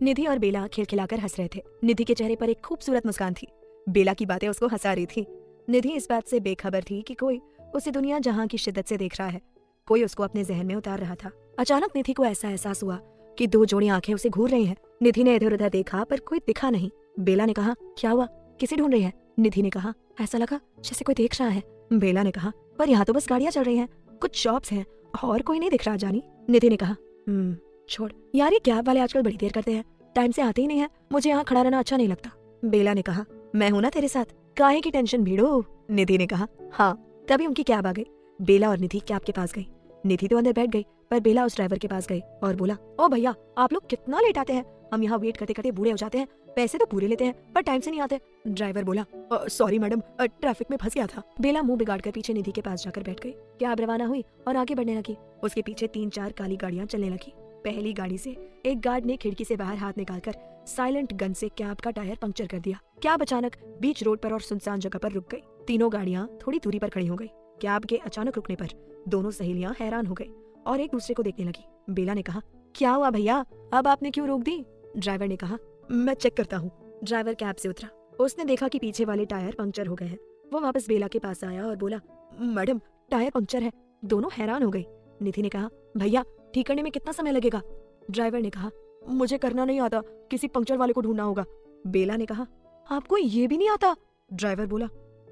निधि और बेला खिलखिलाकर हंस रहे थे। निधि के चेहरे पर एक खूबसूरत मुस्कान थी। बेला की बातें उसको हंसा रही थी। निधि इस बात से बेखबर थी कि कोई उसे दुनिया जहां की शिद्दत से देख रहा है, कोई उसको अपने जहन में उतार रहा था। अचानक निधि को ऐसा एहसास हुआ कि दो जोड़ी आंखें उसे घूर रही हैं। निधि ने इधर उधर देखा पर कोई दिखा नहीं। बेला ने कहा, क्या हुआ, किसे ढूंढ रही है? निधि ने कहा, ऐसा लगा जैसे कोई देख रहा है। बेला ने कहा, पर यहाँ तो बस गाड़ियां चल रही हैं, कुछ शॉप्स हैं और कोई नहीं दिख रहा जानी। निधि ने कहा, छोड़ यार, ये कैब वाले आजकल बड़ी देर करते हैं, टाइम से आते ही नहीं है, मुझे यहाँ खड़ा रहना अच्छा नहीं लगता। बेला ने कहा, मैं हूं ना तेरे साथ, काहे की टेंशन भिड़ो। निधि ने कहा, हाँ। तभी उनकी कैब आ गई। बेला और निधि कैब के पास गई। निधि तो अंदर बैठ गई पर बेला उस ड्राइवर के पास गई और बोला, ओ भैया, आप लोग कितना लेट आते हैं, हम यहाँ वेट करते करते बूढ़े हो जाते हैं, पैसे तो पूरे लेते हैं पर टाइम से नहीं आते। ड्राइवर बोला, सॉरी मैडम, ट्रैफिक में फंस गया था। बेला मुंह बिगाड़ कर पीछे निधि के पास जाकर बैठ गई। कैब रवाना हुई और आगे बढ़ने लगी। उसके पीछे 3-4 काली गाड़ियां चलने लगी। पहली गाड़ी से एक गार्ड ने खिड़की से बाहर हाथ निकालकर साइलेंट गन से कैब का टायर पंक्चर कर दिया। कैब अचानक बीच रोड पर और सुनसान जगह पर रुक गई। तीनों गाड़ियां थोड़ी दूरी पर खड़ी हो गई। कैब के अचानक रुकने पर दोनों सहेलियां हैरान हो गई और एक दूसरे को देखने लगी। बेला ने कहा, क्या हुआ भैया, अब आपने क्यों रोक दी? ड्राइवर ने कहा, मैं चेक करता हूँ। ड्राइवर कैब से उतरा। उसने देखा कि पीछे वाले टायर पंक्चर हो गए हैं। वो वापस बेला के पास आया और बोला, मैडम, टायर पंक्चर है। दोनों हैरान हो गई। निधि ने कहा, भैया, ठीक करने में कितना समय लगेगा? ड्राइवर ने कहा, मुझे करना नहीं आता, किसी पंक्चर वाले को ढूंढना होगा। बेला ने कहा, आपको ये भी नहीं आता? ड्राइवर बोला,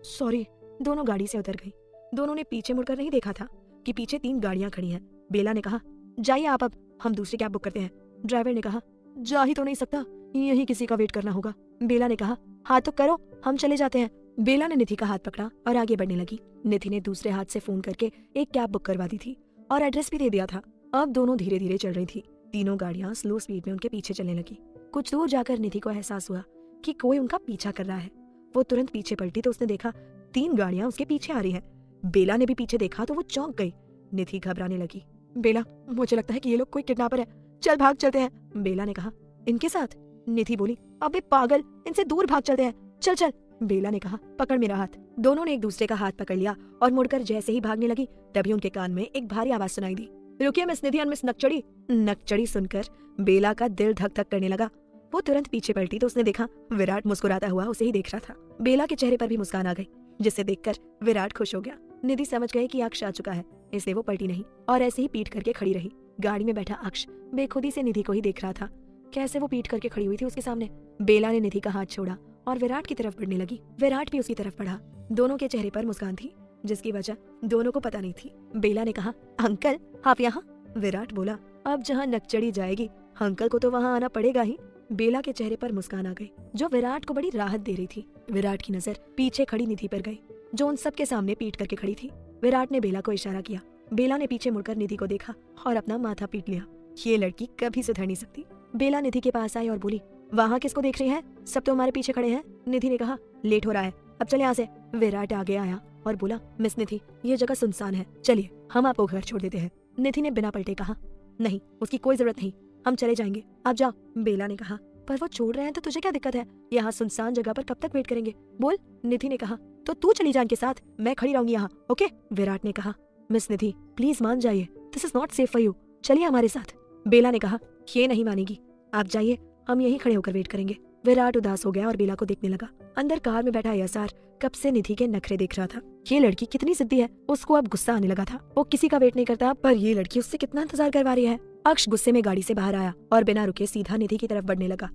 सॉरी। दोनों गाड़ी से उतर गई। दोनों ने पीछे मुड़कर नहीं देखा था कि पीछे 3 गाड़ियां खड़ी हैं। बेला ने कहा, जाइए आप, अब हम दूसरी कैब बुक करते हैं। ड्राइवर ने कहा, जा ही तो नहीं सकता, यही किसी का वेट करना होगा। बेला ने कहा, हाँ तो करो, हम चले जाते हैं। बेला ने निधि का हाथ पकड़ा और आगे बढ़ने लगी। निधि ने दूसरे हाथ से फोन करके एक कैब बुक करवा दी थी और एड्रेस भी दे दिया था। अब दोनों धीरे धीरे चल रही थी। तीनों गाड़ियां स्लो स्पीड में उनके पीछे चलने लगी। कुछ दूर जाकर निधि को एहसास हुआ कि कोई उनका पीछा कर रहा है। वो तुरंत पीछे पलटी तो उसने देखा 3 गाड़ियां उसके पीछे आ रही हैं। बेला ने भी पीछे देखा तो वो चौंक गई। निधि घबराने लगी। बेला, मुझे लगता है कि ये लोग कोई किडनैपर है, चल भाग चलते हैं। बेला ने कहा, इनके साथ? निधि बोली, अबे पागल, इनसे दूर भाग चलते हैं, चल चल। बेला ने कहा, पकड़ मेरा हाथ। दोनों ने एक दूसरे का हाथ पकड़ लिया और मुड़कर जैसे ही भागने लगी तभी उनके कान में एक भारी आवाज सुनाई दी, रुकिए मिस निधि और मिस नकचड़ी। नकचड़ी सुनकर बेला का दिल धक धक करने लगा। वो तुरंत पीछे पलटी तो उसने देखा विराट मुस्कुराता हुआ उसे ही देख रहा था। बेला के चेहरे पर भी मुस्कान आ गई, जिसे देखकर विराट खुश हो गया। निधि समझ गए कि अक्ष आ चुका है, इसलिए वो पलटी नहीं और ऐसे ही पीठ करके खड़ी रही। गाड़ी में बैठा अक्ष बेखुदी से निधि को ही देख रहा था, कैसे वो पीठ करके खड़ी हुई थी उसके सामने। बेला ने निधि का हाथ छोड़ा और विराट की तरफ बढ़ने लगी। विराट भी उसकी तरफ बढ़ा। दोनों के चेहरे पर मुस्कान थी, जिसकी वजह दोनों को पता नहीं थी। बेला ने कहा, अंकल आप यहाँ? विराट बोला, अब जहाँ नकचड़ी जाएगी अंकल को तो वहाँ आना पड़ेगा ही। बेला के चेहरे पर मुस्कान आ गई, जो विराट को बड़ी राहत दे रही थी। विराट की नजर पीछे खड़ी निधि पर गई, जो उन सबके सामने पीट करके खड़ी थी। विराट ने बेला को इशारा किया। बेला ने पीछे मुड़कर निधि को देखा और अपना माथा पीट लिया। ये लड़की कभी सुधर नहीं सकती। बेला निधि के पास आई और बोली, वहाँ किसको देख रही है? सब तो हमारे पीछे खड़े हैं। निधि ने कहा, लेट हो रहा है, अब चले यहाँ से। विराट आगे आया और बोला, मिस निधि, ये जगह सुनसान है, चलिए हम आपको घर छोड़ देते हैं। निधि ने बिना पलटे कहा, नहीं, उसकी कोई जरूरत नहीं, हम चले जाएंगे, आप जाओ। बेला ने कहा, पर वो छोड़ रहे हैं तो तुझे क्या दिक्कत है? यहाँ सुनसान जगह पर कब तक वेट करेंगे, बोल। निधि ने कहा, तो तू चली जा इनके साथ, मैं खड़ी रहूंगी यहाँ, ओके। विराट ने कहा, मिस निधि प्लीज मान जाइए, this is not safe for you, चलिए हमारे साथ। बेला ने कहा, ये नहीं मानेगी, आप जाइए, हम यहीं खड़े होकर वेट करेंगे। विराट उदास हो गया और बेला को देखने लगा। अंदर कार में बैठा एहसार कब से निधि के नखरे देख रहा था। ये लड़की कितनी जिद्दी है, उसको अब गुस्सा आने लगा था। वो किसी का वेट नहीं करता, पर ये लड़की उससे कितना इंतजार करवा रही है। अक्ष गुस्से में गाड़ी से बाहर आया और बिना रुके सीधा निधि की तरफ बढ़ने लगा।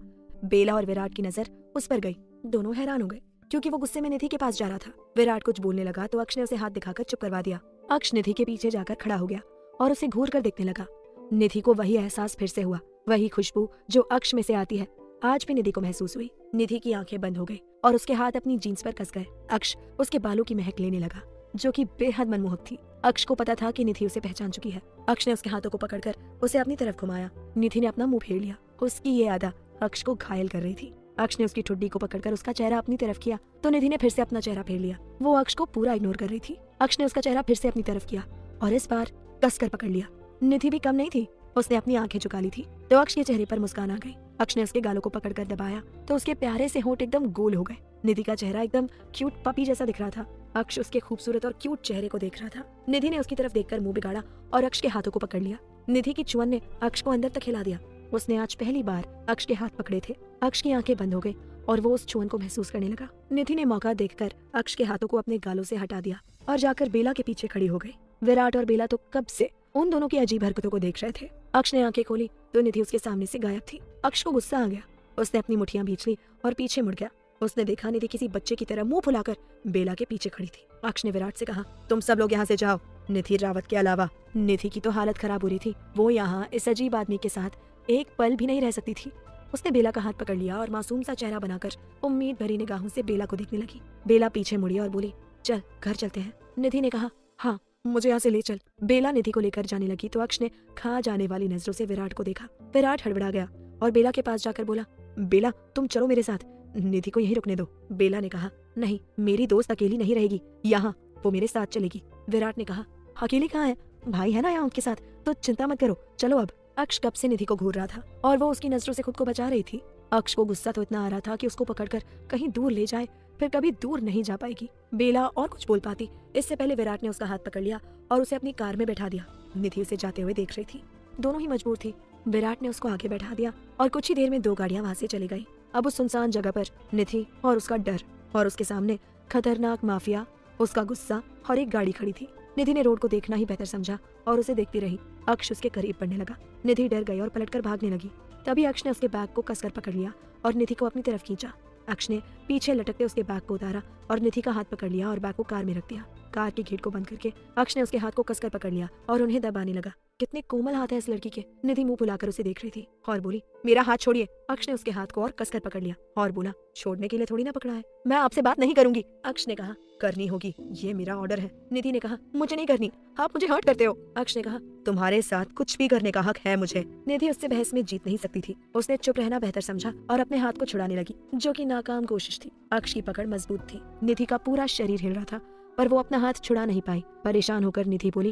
बेला और विराट की नजर उस पर गई। दोनों हैरान हो गए, क्योंकि वो गुस्से में निधि के पास जा रहा था। विराट कुछ बोलने लगा तो अक्ष ने उसे हाथ दिखाकर चुप करवा दिया। अक्ष निधि के पीछे जाकर खड़ा हो गया और उसे घूर कर देखने लगा। निधि को वही एहसास फिर से हुआ, वही खुशबू जो अक्ष में से आती है आज भी निधि को महसूस हुई। निधि की आंखें बंद हो गई और उसके हाथ अपनी जीन्स पर कस गए। अक्ष उसके बालों की महक लेने लगा, जो कि बेहद मनमोहक थी। अक्ष को पता था कि निधि उसे पहचान चुकी है। अक्ष ने उसके हाथों को पकड़कर उसे अपनी तरफ घुमाया। निधि ने अपना मुंह फेर लिया। उसकी ये अदा अक्ष को घायल कर रही थी। अक्ष ने उसकी ठुड्डी को पकड़कर उसका चेहरा अपनी तरफ किया तो निधि ने फिर से अपना चेहरा फेर लिया। वो अक्ष को पूरा इग्नोर कर रही थी। अक्ष ने उसका चेहरा फिर से अपनी तरफ किया और इस बार कसकर पकड़ लिया। निधि भी कम नहीं थी, उसने अपनी आंखें झुका ली थी तो अक्ष के चेहरे पर मुस्कान आ गई। अक्ष ने उसके गालों को पकड़कर दबाया तो उसके प्यारे से होंठ एकदम गोल हो गए। निधि का चेहरा एकदम क्यूट पपी जैसा दिख रहा था। अक्ष उसके खूबसूरत और क्यूट चेहरे को देख रहा था। निधि ने उसकी तरफ देखकर मुंह बिगाड़ा और अक्ष के हाथों को पकड़ लिया। निधि की चुअन ने अक्ष को अंदर तक हिला दिया। उसने आज पहली बार अक्ष के हाथ पकड़े थे। अक्ष की आंखें बंद हो गई और वो उस छुअन को महसूस करने लगा। निधि ने मौका देखकर अक्ष के हाथों को अपने गालों से हटा दिया और जाकर बेला के पीछे खड़ी हो गई। विराट और बेला तो कब से उन दोनों की अजीब हरकतों को देख रहे थे। अक्ष ने आंखें खोली तो निधि उसके सामने से गायब थी। अक्ष को गुस्सा आ गया। उसने अपनी मुठ्ठियां भींच ली और पीछे मुड़ गया। उसने देखा निधि किसी बच्चे की तरह मुंह फुलाकर बेला के पीछे खड़ी थी। अक्ष ने विराट से कहा, तुम सब लोग यहाँ से जाओ। निधि रावत के अलावा निधि की तो हालत खराब हो रही थी। वो यहाँ इस अजीब आदमी के साथ एक पल भी नहीं रह सकती थी। उसने बेला का हाथ पकड़ लिया और मासूम सा चेहरा बनाकर उम्मीद भरी निगाहों से बेला को देखने लगी। बेला पीछे मुड़ी और बोली, चल घर चलते हैं। निधि ने कहा, हाँ मुझे यहाँ से ले चल। बेला निधि को लेकर जाने लगी तो अक्ष ने खा जाने वाली नजरों से विराट को देखा। विराट हड़बड़ा गया और बेला के पास जाकर बोला, बेला तुम चलो मेरे साथ, निधि को यहीं रुकने दो। बेला ने कहा, नहीं मेरी दोस्त अकेली नहीं रहेगी यहाँ, वो मेरे साथ चलेगी। विराट ने कहा, अकेली कहाँ है, भाई है ना यहाँ उनके साथ, तो चिंता मत करो, चलो अब। अक्ष कब से निधि को घूर रहा था और वो उसकी नजरों से खुद को बचा रही थी। अक्ष को गुस्सा तो इतना आ रहा था कि उसको पकड़कर कहीं दूर ले जाए, फिर कभी दूर नहीं जा पाएगी। बेला और कुछ बोल पाती इससे पहले विराट ने उसका हाथ पकड़ लिया और उसे अपनी कार में बैठा दिया। निधि उसे जाते हुए देख रही थी। दोनों ही मजबूर थी। विराट ने उसको आगे बैठा दिया और कुछ ही देर में 2 गाड़ियां वहां से चली गई। अब उस सुनसान जगह पर निधि और उसका डर और उसके सामने खतरनाक माफिया, उसका गुस्सा और एक गाड़ी खड़ी थी। निधि ने रोड को देखना ही बेहतर समझा और उसे देखती रही। अक्ष उसके करीब पड़ने लगा। निधि डर गई और पलटकर भागने लगी। तभी अक्ष ने उसके बैग को कसकर पकड़ लिया और निधि को अपनी तरफ खींचा। अक्ष ने पीछे लटकते उसके बैग को उतारा और निधि का हाथ पकड़ लिया और बैग को कार में रख दिया। कार की गेट को बंद करके अक्ष ने उसके हाथ को कसकर पकड़ लिया और उन्हें दबाने लगा। कितने कोमल हाथ है इस लड़की के। निधि मुंह फुलाकर उसे देख रही थी और बोली, मेरा हाथ छोड़िए। अक्ष ने उसके हाथ को और कसकर पकड़ लिया और बोला, छोड़ने के लिए थोड़ी ना पकड़ा है, मैं आपसे बात नहीं करूंगी। अक्ष ने कहा, करनी होगी, ये मेरा ऑर्डर है। निधि ने कहा, मुझे नहीं करनी, आप मुझे हर्ट करते हो। अक्ष ने कहा, तुम्हारे साथ कुछ भी करने का हक है मुझे। निधि उससे बहस में जीत नहीं सकती थी। उसने चुप रहना बेहतर समझा और अपने हाथ को छुड़ाने लगी, जो कि नाकाम कोशिश थी। अक्ष की पकड़ मजबूत थी। निधि का पूरा शरीर हिल रहा था पर वो अपना हाथ छुड़ा नहीं पाई। परेशान होकर निधि बोली,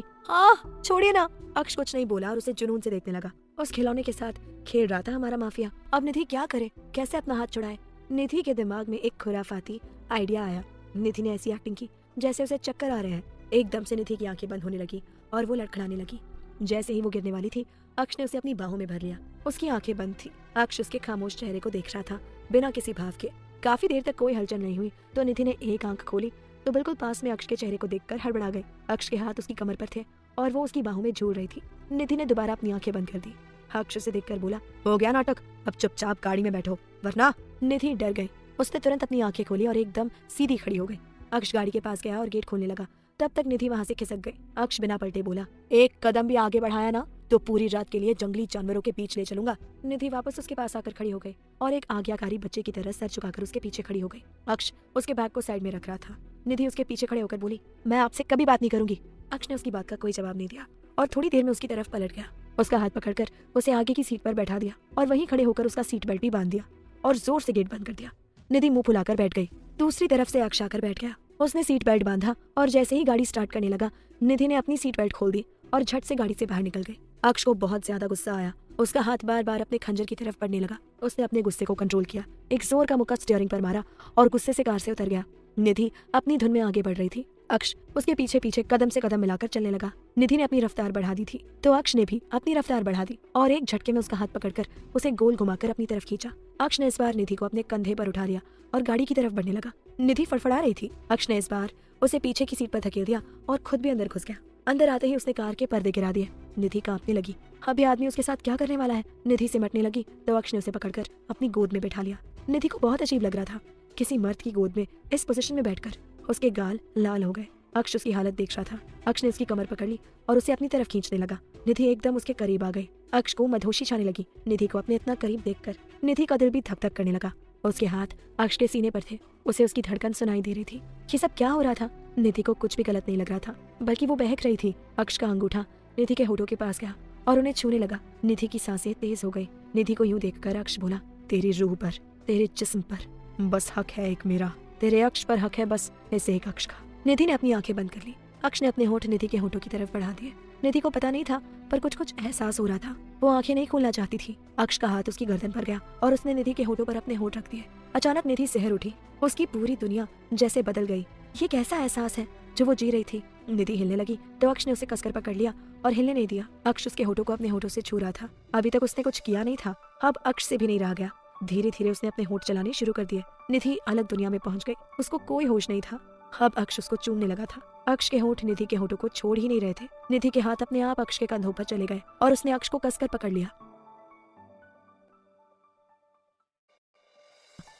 छोड़िए ना। अक्ष कुछ नहीं बोला और उसे जुनून से देखने लगा। उस खिलौने के साथ खेल रहा था हमारा माफिया। अब निधि क्या करे, कैसे अपना हाथ छुड़ाए। निधि के दिमाग में एक खुराफाती आइडिया आया। निधि ने ऐसी एक्टिंग की जैसे उसे चक्कर आ रहे हैं। एकदम से निधि की आंखें बंद होने लगी और वो लड़खड़ाने लगी। जैसे ही वो गिरने वाली थी, अक्ष ने उसे अपनी बाहों में भर लिया। उसकी आंखें बंद थी। अक्ष उसके खामोश चेहरे को देख रहा था बिना किसी भाव के। काफी देर तक कोई हलचल नहीं हुई तो निधि ने एक आंख खोली तो बिल्कुल पास में अक्ष के चेहरे को देखकर हड़बड़ा गई। अक्ष के हाथ उसकी कमर पर थे और वो उसकी बाहों में झूल रही थी। निधि ने दोबारा अपनी आंखें बंद कर दी। अक्ष उसे देखकर बोला, हो गया नाटक, अब चुपचाप गाड़ी में बैठो वरना। निधि डर गई। उसने तुरंत अपनी आंखें खोली और एकदम सीधी खड़ी हो गई। अक्ष गाड़ी के पास गया और गेट खोलने लगा। तब तक निधि वहां से खिसक गई। अक्ष बिना पलटे बोला, एक कदम भी आगे बढ़ाया ना तो पूरी रात के लिए जंगली जानवरों के बीच ले चलूंगा। निधि वापस उसके पास आकर खड़ी हो गई और एक आज्ञाकारी बच्चे की तरह सर झुकाकर उसके पीछे खड़ी हो गई। अक्ष उसके बैग को साइड में रख रहा था। निधि उसके पीछे खड़े होकर बोली, मैं आपसे कभी बात नहीं करूंगी। अक्ष ने उसकी बात का कोई जवाब नहीं दिया और थोड़ी देर में उसकी तरफ पलट गया। उसका हाथ पकड़कर उसे आगे की सीट पर बैठा दिया और वहीं खड़े होकर उसका सीट बेल्ट भी बांध दिया और जोर से गेट बंद कर दिया। निधि मुंह फुलाकर बैठ गई। दूसरी तरफ से अक्ष आकर बैठ गया। उसने सीट बेल्ट बांधा और जैसे ही गाड़ी स्टार्ट करने लगा, निधि ने अपनी सीट बेल्ट खोल दी और झट से गाड़ी से बाहर निकल गई। अक्ष को बहुत ज्यादा गुस्सा आया। उसका हाथ बार बार अपने खंजर की तरफ बढ़ने लगा। उसने अपने गुस्से को कंट्रोल किया, एक जोर का मुक्का स्टीयरिंग पर मारा और गुस्से से कार से उतर गया। निधि अपनी धुन में आगे बढ़ रही थी। अक्ष उसके पीछे पीछे कदम से कदम मिलाकर चलने लगा। निधि ने अपनी रफ्तार बढ़ा दी थी तो अक्ष ने भी अपनी रफ्तार बढ़ा दी और एक झटके में उसका हाथ पकड़कर उसे गोल घुमाकर अपनी तरफ खींचा। अक्ष ने इस बार निधि को अपने कंधे पर उठा लिया और गाड़ी की तरफ बढ़ने लगा। निधि फड़फड़ा रही थी। अक्ष ने इस बार उसे पीछे की सीट पर धकेल दिया और खुद भी अंदर घुस गया। अंदर आते ही उसने कार के पर्दे गिरा दिए। निधि कांपने लगी। अब ये आदमी उसके साथ क्या करने वाला है। निधि सिमटने लगी तो अक्ष ने उसे पकड़कर अपनी गोद में बैठा लिया। निधि को बहुत अजीब लग रहा था किसी मर्द की गोद में इस पोजीशन में बैठकर। उसके गाल लाल हो गए। अक्ष उसकी हालत देख रहा था। अक्ष ने उसकी कमर पकड़ ली और उसे अपनी तरफ खींचने लगा। निधि एकदम उसके करीब आ गई। अक्ष को मधोशी छाने लगी। निधि को अपने इतना करीब देखकर निधि का दिल भी धक धक करने लगा। उसके हाथ अक्ष के सीने पर थे। उसे उसकी धड़कन सुनाई दे रही थी। ये सब क्या हो रहा था। निधि को कुछ भी गलत नहीं लग रहा था, बल्कि वो बहक रही थी। अक्ष का अंगूठा निधि के होठों के पास गया और उन्हें छूने लगा। निधि की सांसें तेज हो गई। निधि को यूं देखकर अक्ष बोला, तेरी रूह पर, तेरे जिस्म पर बस हक है एक मेरा। तेरे अक्ष पर हक है बस इस एक अक्ष का। निधि ने अपनी आंखें बंद कर ली। अक्ष ने अपने होठ निधि के होठों की तरफ बढ़ा दिए। निधि को पता नहीं था पर कुछ कुछ एहसास हो रहा था। वो आंखें नहीं खोलना चाहती थी। अक्ष का हाथ उसकी गर्दन पर गया और उसने निधि के होठों पर अपने होठ रख दिए। अचानक निधि सहर उठी। उसकी पूरी दुनिया जैसे बदल गई। ये कैसा एहसास है जो वो जी रही थी। निधि हिलने लगी तो अक्ष ने उसे कसकर पकड़ लिया और हिलने नहीं दिया। अक्ष उसके होठों को अपने होठों से छू रहा था। अभी तक उसने कुछ किया नहीं था, अब अक्ष से भी नहीं रहा गया। धीरे धीरे उसने अपने होठ चलाने शुरू कर दिए। निधि अलग दुनिया में पहुंच गई, उसको कोई होश नहीं था। अब अक्ष उसको चूमने लगा था। अक्ष के होठ निधि के होठों को छोड़ ही नहीं रहे थे। निधि के हाथ अपने आप अक्ष के कंधों पर चले गए और उसने अक्ष को कसकर पकड़ लिया।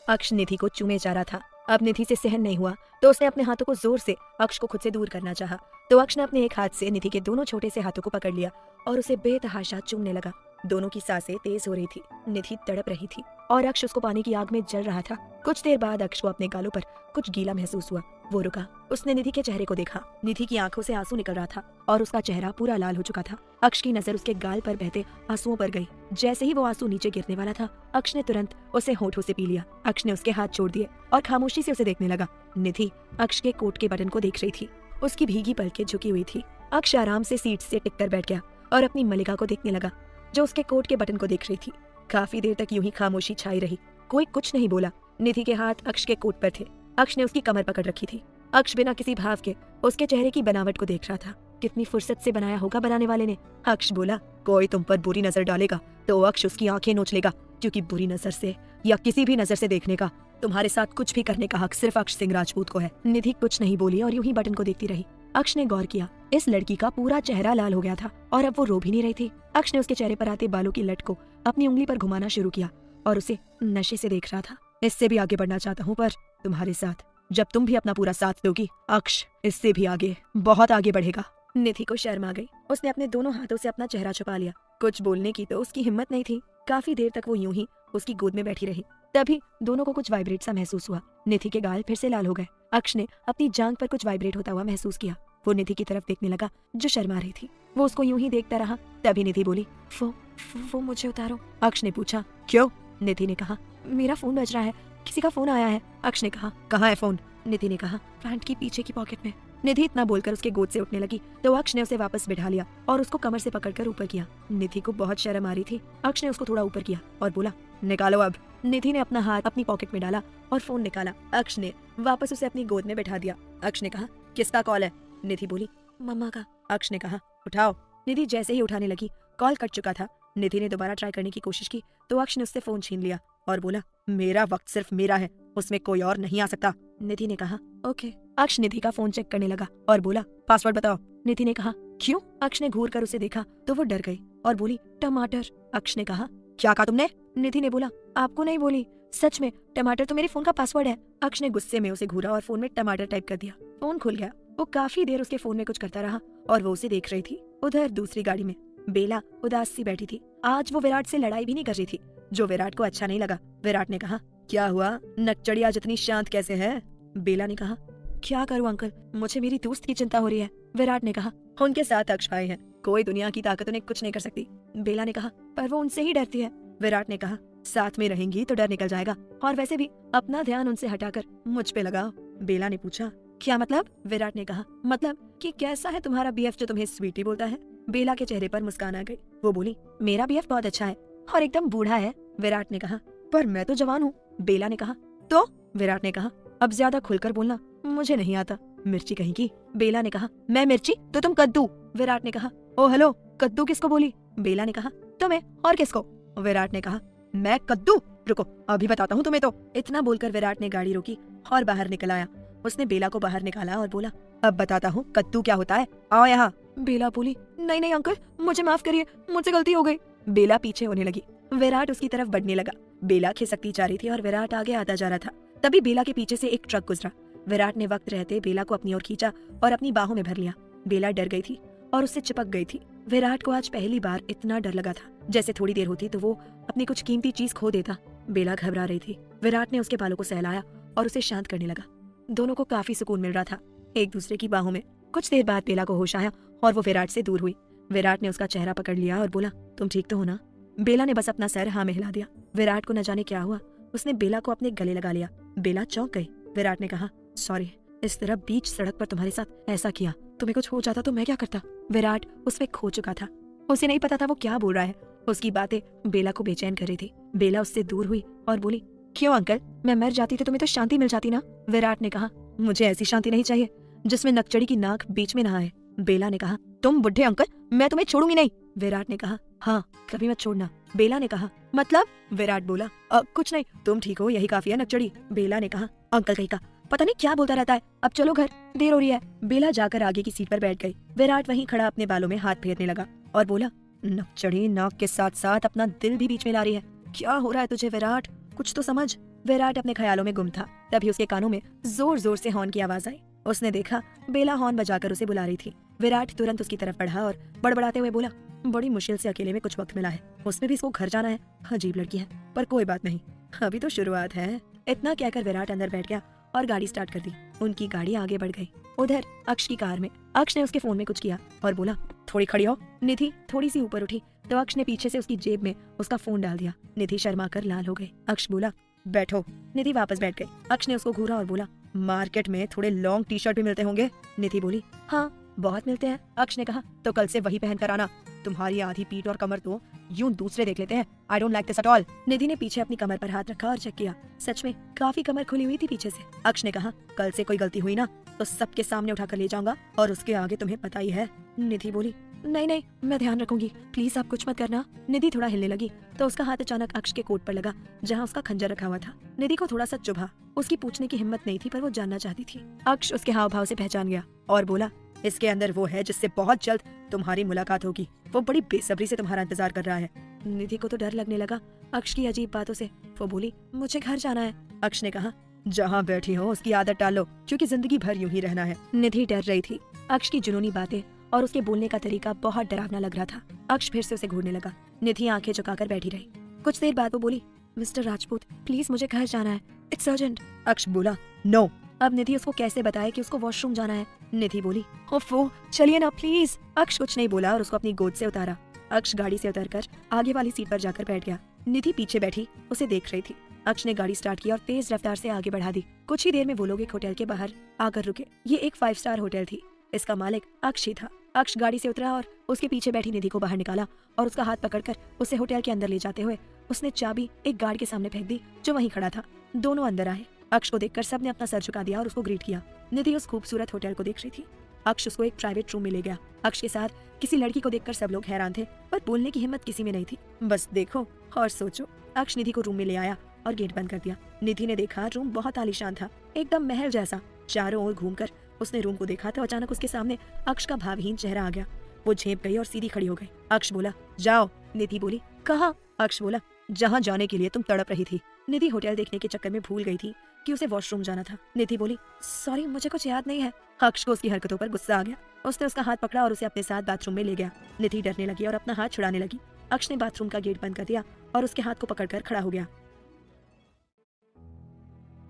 अक्ष निधि को चूमे जा रहा था। अब निधि से सहन नहीं हुआ तो उसने अपने हाथों को जोर से अक्ष को खुद से दूर करना चाहा, तो अक्ष ने अपने एक हाथ से निधि के दोनों छोटे से हाथों को पकड़ लिया और उसे बेतहाशा चूमने लगा। दोनों की सांसें तेज हो रही थी। निधि तड़प रही थी और अक्ष उसको पानी की आग में जल रहा था। कुछ देर बाद अक्ष को अपने गालों पर कुछ गीला महसूस हुआ। वो रुका। उसने निधि के चेहरे को देखा। निधि की आंखों से आंसू निकल रहा था और उसका चेहरा पूरा लाल हो चुका था। अक्ष की नजर उसके गाल पर बहते आंसुओं पर गई। जैसे ही वो आंसू नीचे गिरने वाला था, अक्ष ने तुरंत उसे होठों से पी लिया। अक्ष ने उसके हाथ छोड़ दिए और खामोशी से उसे देखने लगा। निधि अक्ष के कोट के बटन को देख रही थी। उसकी भीगी पलकें झुकी हुई थी। अक्ष आराम से सीट से टिककर बैठ गया और अपनी मलिका को देखने लगा, जो उसके कोट के बटन को देख रही थी। काफी देर तक यूं ही खामोशी छाई रही। कोई कुछ नहीं बोला। निधि के हाथ अक्ष के कोट पर थे। अक्ष ने उसकी कमर पकड़ रखी थी। अक्ष बिना किसी भाव के उसके चेहरे की बनावट को देख रहा था। कितनी फुर्सत से बनाया होगा बनाने वाले ने। अक्ष बोला, कोई तुम पर बुरी नजर डालेगा तो अक्ष उसकी आंखें नोच लेगा, क्योंकि बुरी नजर से या किसी भी नजर से देखने का तुम्हारे साथ कुछ भी करने का हक सिर्फ अक्ष सिंह राजपूत को है। निधि कुछ नहीं बोली और यूं ही बटन को देखती रही। अक्ष ने गौर किया, इस लड़की का पूरा चेहरा लाल हो गया था और अब वो रो भी नहीं रही थी। अक्ष ने उसके चेहरे पर आते बालों की लट को अपनी उंगली पर घुमाना शुरू किया और उसे नशे से देख रहा था। इससे भी आगे बढ़ना चाहता हूँ, पर तुम्हारे साथ जब तुम भी अपना पूरा साथ दोगी, अक्ष इससे भी आगे, बहुत आगे बढ़ेगा। निधि को शर्म आ गई। उसने अपने दोनों हाथों से अपना चेहरा छुपा लिया। कुछ बोलने की तो उसकी हिम्मत नहीं थी। काफी देर तक वो यूं ही उसकी गोद में बैठी रही। तभी दोनों को कुछ वाइब्रेट सा महसूस हुआ। निधि के गाल फिर से लाल हो गए। अक्ष ने अपनी जांघ पर कुछ वाइब्रेट होता हुआ महसूस किया। वो निधि की तरफ देखने लगा, जो शर्मा रही थी। वो उसको यूं ही देखता रहा। तभी निधि बोली, वो मुझे उतारो। अक्ष ने पूछा, क्यों? निधि ने कहा, मेरा फोन बज रहा है, किसी का फोन आया है। अक्ष ने कहा, कहाँ है फोन? निधि ने कहा, पैंट की पीछे की पॉकेट में। निधि इतना बोलकर उसके गोद से उठने लगी तो अक्ष ने उसे वापस बिठा लिया और उसको कमर से पकड़कर ऊपर किया। निधि को बहुत शर्म आ रही थी। अक्ष ने उसको थोड़ा ऊपर किया और बोला, निकालो अब। निधि ने अपना हाथ अपनी पॉकेट में डाला और फोन निकाला। अक्ष ने वापस उसे अपनी गोद में बैठा दिया। अक्ष ने कहा, किसका कॉल है? निधि बोली, मम्मा का। अक्ष ने कहा, उठाओ। निधि जैसे ही उठाने लगी, कॉल कट चुका था। निधि ने दोबारा ट्राई करने की कोशिश की तो अक्ष ने उससे फोन छीन लिया और बोला, मेरा वक्त सिर्फ मेरा है, उसमें कोई और नहीं आ सकता। निधि ने कहा, ओके। अक्ष निधि का फोन चेक करने लगा और बोला, पासवर्ड बताओ। निधि ने कहा, क्यों? अक्ष ने घूर कर उसे देखा तो वो डर गई और बोली, टमाटर। अक्ष ने कहा, क्या कहा तुमने? निधि ने बोला, आपको नहीं बोली, सच में टमाटर तो मेरे फोन का पासवर्ड है। अक्ष ने गुस्से में उसे घूरा और फोन में टमाटर टाइप कर दिया। फोन खुल गया। वो काफी देर उसके फोन में कुछ करता रहा और वो उसे देख रही थी। उधर दूसरी गाड़ी में बेला उदास सी बैठी थी। आज वो विराट से लड़ाई भी नहीं कर रही थी, जो विराट को अच्छा नहीं लगा। विराट ने कहा, क्या हुआ? नकचड़िया जितनी शांत कैसे है? बेला ने कहा, क्या करूं अंकल, मुझे मेरी दोस्त की चिंता हो रही है। विराट ने कहा, उनके साथ अक्ष भाई हैं, कोई दुनिया की ताकत उन्हें कुछ नहीं कर सकती। बेला ने कहा, पर वो उनसे ही डरती है। विराट ने कहा, साथ में रहेंगी तो डर निकल जाएगा, और वैसे भी अपना ध्यान उनसे हटाकर मुझ पे लगाओ। बेला ने पूछा, क्या मतलब? विराट ने कहा, मतलब कि कैसा है तुम्हारा बीएफ जो तुम्हें स्वीटी बोलता है? बेला के चेहरे पर मुस्कान आ गई। वो बोली, मेरा बीएफ बहुत अच्छा है और एकदम बूढ़ा है। विराट ने कहा, पर मैं तो जवान हूँ। बेला ने कहा, तो? विराट ने कहा, अब ज्यादा खुलकर बोलना, मुझे नहीं आता। मिर्ची कहेगी। बेला ने कहा, मैं मिर्ची तो तुम कद्दू। विराट ने कहा, ओ हेलो, कद्दू किसको बोली? बेला ने कहा, तुम्हें। और किसको? विराट ने कहा, मैं कद्दू? रुको अभी बताता हूँ तुम्हें तो। इतना बोलकर विराट ने गाड़ी रोकी और बाहर निकल आया। उसने बेला को बाहर निकाला और बोला, अब बताता हूँ कद्दू क्या होता है, आओ यहाँ। बेला बोली, नहीं नहीं अंकल, मुझे माफ करिए, मुझसे गलती हो गई। बेला पीछे होने लगी। विराट उसकी तरफ बढ़ने लगा। बेला खिसकती जा रही थी और विराट आगे आता जा रहा था। तभी बेला के पीछे से एक ट्रक गुजरा। विराट ने वक्त रहते बेला को अपनी ओर खींचा और अपनी बाहों में भर लिया। बेला डर गई थी और उससे चिपक गई थी। विराट को आज पहली बार इतना डर लगा था, जैसे थोड़ी देर होती तो वो अपनी कुछ कीमती चीज खो देता। बेला घबरा रही थी। विराट ने उसके बालों को सहलाया और उसे शांत करने लगा। दोनों को काफी सुकून मिल रहा था एक दूसरे की बाहों में। कुछ देर बाद बेला को होश आया और वो विराट से दूर हुई। विराट ने उसका चेहरा पकड़ लिया और बोला, तुम ठीक तो हो ना? बेला ने बस अपना सर हाँ में हिला दिया। विराट को न जाने क्या हुआ, उसने बेला को अपने गले लगा लिया। बेला चौंक गई। विराट ने कहा, सॉरी, इस तरह बीच सड़क पर तुम्हारे साथ ऐसा किया। तुम्हें कुछ हो जाता तो मैं क्या करता? विराट उसमें खो चुका था। उसे नहीं पता था वो क्या बोल रहा है। उसकी बातें बेला को बेचैन कर रही थी। बेला उससे दूर हुई और बोली, क्यों अंकल, मैं मर जाती तो तुम्हें तो शांति मिल जाती ना? विराट ने कहा, मुझे ऐसी शांति नहीं चाहिए जिसमें नकचड़ी की नाक बीच में ना आए। बेला ने कहा, तुम बुढ़े अंकल, मैं तुम्हें छोड़ूंगी नहीं। विराट ने कहा, हाँ कभी मत छोड़ना। बेला ने कहा, मतलब? विराट बोला, कुछ नहीं, तुम ठीक हो यही काफी है नकचड़ी। बेला ने कहा, अंकल कहीं का पता नहीं क्या बोलता रहता है, अब चलो घर, देर हो रही है। बेला जाकर आगे की सीट पर बैठ गई। विराट वहीं खड़ा अपने बालों में हाथ फेरने लगा और बोला, नकचड़ी नाक के साथ साथ अपना दिल भी बीच में ला रही है, क्या हो रहा है तुझे विराट, कुछ तो समझ। विराट अपने ख्यालों में गुम था। तभी उसके कानों में जोर जोर से हॉर्न की आवाज आई। उसने देखा बेला हॉर्न बजाकर उसे बुला रही थी। विराट तुरंत उसकी तरफ बढ़ा और बड़बड़ाते हुए बोला, बड़ी मुश्किल से अकेले में कुछ वक्त मिला है, उसमें भी इसको घर जाना है, अजीब लड़की है, पर कोई बात नहीं, अभी तो शुरुआत है। इतना कहकर विराट अंदर बैठ गया और गाड़ी स्टार्ट कर दी। उनकी गाड़ी आगे बढ़ गई। उधर अक्ष की कार में अक्ष ने उसके फोन में कुछ किया और बोला, थोड़ी खड़ी हो। निधि थोड़ी सी ऊपर उठी तो अक्ष ने पीछे से उसकी जेब में उसका फोन डाल दिया। निधि शर्मा कर लाल हो गई। अक्ष बोला, बैठो। निधि वापस बैठ गई। अक्ष ने उसको घूरा और बोला, मार्केट में थोड़े लॉन्ग टी शर्ट भी मिलते होंगे। निधि बोली, हाँ बहुत मिलते हैं। अक्ष ने कहा, तो कल से वही पहन कर आना, तुम्हारी आधी पीठ और कमर तो यूं दूसरे देख लेते हैं। I don't like this at all. Nidhi ने पीछे अपनी कमर पर हाथ रखा और चेक किया, सच में काफी कमर खुली हुई थी पीछे से। अक्ष ने कहा, कल से कोई गलती हुई ना तो सबके सामने उठाकर ले जाऊंगा और उसके आगे तुम्हें पता ही है। निधि बोली, नहीं नहीं मैं ध्यान रखूंगी, प्लीज आप कुछ मत करना। निधि थोड़ा हिलने लगी तो उसका हाथ अचानक अक्ष के कोट पर लगा जहाँ उसका खंजर रखा हुआ था। निधि को थोड़ा सा चुभा। उसकी पूछने की हिम्मत नहीं थी पर वो जानना चाहती थी। अक्ष उसके हाव भाव से पहचान गया और बोला, इसके अंदर वो है जिससे बहुत जल्द तुम्हारी मुलाकात होगी, वो बड़ी बेसब्री से तुम्हारा इंतजार कर रहा है। निधि को तो डर लगने लगा अक्ष की अजीब बातों से। वो बोली, मुझे घर जाना है। अक्ष ने कहा, जहाँ बैठी हो उसकी आदत टाल लो, क्योंकि जिंदगी भर यूं ही रहना है। निधि डर रही थी। अक्ष की जुनूनी बातें और उसके बोलने का तरीका बहुत डरावना लग रहा था। अक्ष फिर से उसे घूरने लगा। निधि आंखें झुकाकर बैठी रही। कुछ देर बाद वो बोली, मिस्टर राजपूत प्लीज मुझे घर जाना है, इट्स अर्जेंट। अक्ष बोला, नो। अब निधि उसको कैसे बताए कि उसको वॉशरूम जाना है। निधि बोली, ओफो चलिए ना प्लीज। अक्ष कुछ नहीं बोला और उसको अपनी गोद से उतारा। अक्ष गाड़ी से उतरकर आगे वाली सीट पर जाकर बैठ गया। निधि पीछे बैठी उसे देख रही थी। अक्ष ने गाड़ी स्टार्ट किया और तेज रफ्तार से आगे बढ़ा दी। कुछ ही देर में वो लोग एक होटल के बाहर आकर रुके। ये एक 5 स्टार होटल थी। इसका मालिक अक्ष ही था। अक्ष गाड़ी से उतरा और उसके पीछे बैठी निधि को बाहर निकाला और उसका हाथ पकड़कर उसे होटल के अंदर ले जाते हुए उसने चाबी एक गार्ड के सामने फेंक दी जो वहीं खड़ा था। दोनों अंदर आए। अक्ष को देखकर सबने अपना सर झुका दिया और उसको ग्रीट किया। निधि उस खूबसूरत होटल को देख रही थी। अक्ष उसको एक प्राइवेट रूम में ले गया। अक्ष के साथ किसी लड़की को देखकर सब लोग हैरान थे पर बोलने की हिम्मत किसी में नहीं थी। बस देखो और सोचो। अक्ष निधि को रूम में ले आया और गेट बंद कर दिया। निधि ने देखा रूम बहुत आलीशान था, एकदम महल जैसा। चारों ओर घूमकर उसने रूम को देखा तो अचानक उसके सामने अक्ष का भावहीन चेहरा आ गया। वो झेप गई और सीधी खड़ी हो गई। अक्ष बोला, जाओ। निधि बोली, कहाँ? अक्ष बोला, जहाँ जाने के लिए तुम तड़प रही थी। निधि होटल देखने के चक्कर में भूल गई थी कि उसे वॉशरूम जाना था। निधि बोली, सॉरी मुझे कुछ याद नहीं है। अक्ष को उसकी हरकतों पर गुस्सा आ गया। उसने उसका हाथ पकड़ा और उसे अपने साथ बाथरूम में ले गया। निधि डरने लगी और अपना हाथ छुड़ाने लगी। अक्ष ने बाथरूम का गेट बंद कर दिया और उसके हाथ को पकड़कर खड़ा हो गया।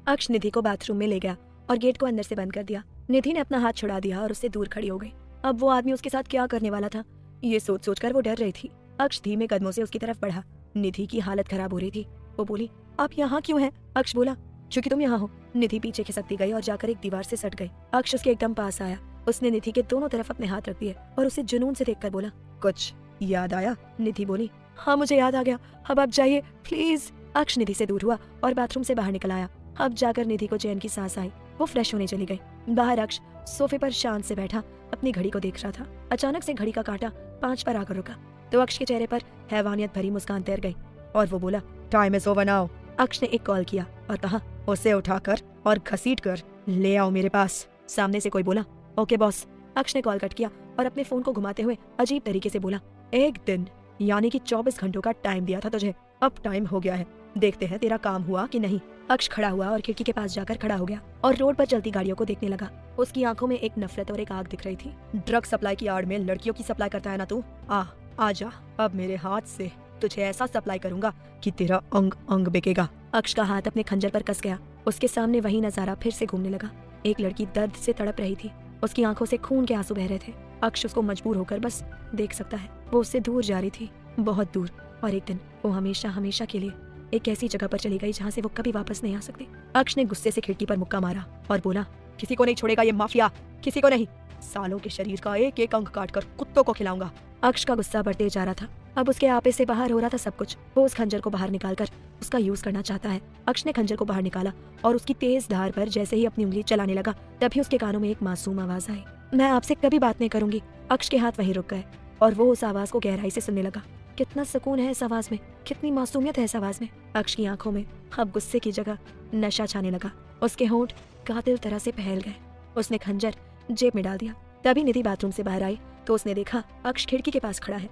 अक्ष निधि को बाथरूम में ले गया और गेट को अंदर से बंद कर दिया। निधि ने अपना हाथ छुड़ा दिया और उससे दूर खड़ी हो गई। अब वो आदमी उसके साथ क्या करने वाला था, ये सोच सोचकर वो डर रही थी। अक्ष धीमे कदमों से उसकी तरफ बढ़ा। निधि की हालत खराब हो रही थी। वो बोली, आप यहाँ क्यों हैं? अक्ष बोला, क्योंकि तुम यहाँ हो। निधि पीछे खिसकती गई और जाकर एक दीवार से सट गई। अक्ष उसके एकदम पास आया। उसने निधि के दोनों तरफ अपने हाथ रख दिए और उसे जुनून से देखकर बोला, कुछ याद आया? निधि बोली, हाँ मुझे याद आ गया, अब आप जाइए प्लीज। अक्ष निधि से दूर हुआ और बाथरूम से बाहर निकल आया। अब जाकर निधि को चैन की सांस आई। वो फ्रेश होने चली गई। बाहर अक्ष सोफे पर शांत से बैठा अपनी घड़ी को देख रहा था। अचानक से घड़ी का कांटा 5 पर आकर रुका तो अक्ष के चेहरे पर हैवानियत भरी मुस्कान तैर गई और वो बोला, टाइम इज ओवर नाउ। अक्ष ने एक कॉल किया और कहा, उसे उठाकर और घसीटकर ले आओ मेरे पास। सामने से कोई बोला, ओके बॉस। अक्ष ने कॉल कट किया और अपने फोन को घुमाते हुए अजीब तरीके से बोला, एक दिन यानी कि 24 घंटों का टाइम दिया था तुझे, अब टाइम हो गया है, देखते हैं तेरा काम हुआ कि नहीं। अक्ष खड़ा हुआ और खिड़की के पास जाकर खड़ा हो गया और रोड पर चलती गाड़ियों को देखने लगा। उसकी आंखों में एक नफरत और एक आग दिख रही थी। ड्रग सप्लाई की आड़ में लड़कियों की सप्लाई करता है ना तू? आ जा, अब मेरे हाथ से तुझे ऐसा सप्लाई करूंगा कि तेरा अंग अंग बिकेगा। अक्ष का हाथ अपने खंजर पर कस गया। उसके सामने वही नजारा फिर से घूमने लगा। एक लड़की दर्द से तड़प रही थी। उसकी आंखों से खून के आंसू बह रहे थे। अक्ष उसको मजबूर होकर बस देख सकता है। वो उससे दूर जा रही थी, बहुत दूर, और एक दिन वो हमेशा हमेशा के लिए एक ऐसी जगह पर चली गई जहाँ से वो कभी वापस नहीं आ सकती। अक्ष ने गुस्से से खिड़की पर मुक्का मारा और बोला, किसी को नहीं छोड़ेगा ये माफिया, किसी को नहीं। सालों के शरीर का एक एक अंग काटकर कुत्तों को खिलाऊंगा। अक्ष का गुस्सा बढ़ते जा रहा था। अब उसके आपे से बाहर हो रहा था सब कुछ। वो उस खंजर को बाहर निकालकर उसका यूज करना चाहता है। अक्ष ने खंजर को बाहर निकाला और उसकी तेज धार पर जैसे ही अपनी उंगली चलाने लगा तभी उसके कानों में एक मासूम आवाज आई, मैं आपसे कभी बात नहीं करूंगी, अक्ष के हाथ वहीं रुक गए और वो उस आवाज को गहराई से सुनने लगा। कितना सुकून है इस आवाज में, कितनी मासूमियत है इस आवाज में। अक्ष की आंखों में अब गुस्से की जगह नशा छाने लगा। उसके होंठ कातिल तरह से फैल गए। उसने खंजर जेब में डाल दिया। तभी निधि बाथरूम से बाहर आई तो उसने देखा अक्ष खिड़की के पास खड़ा है।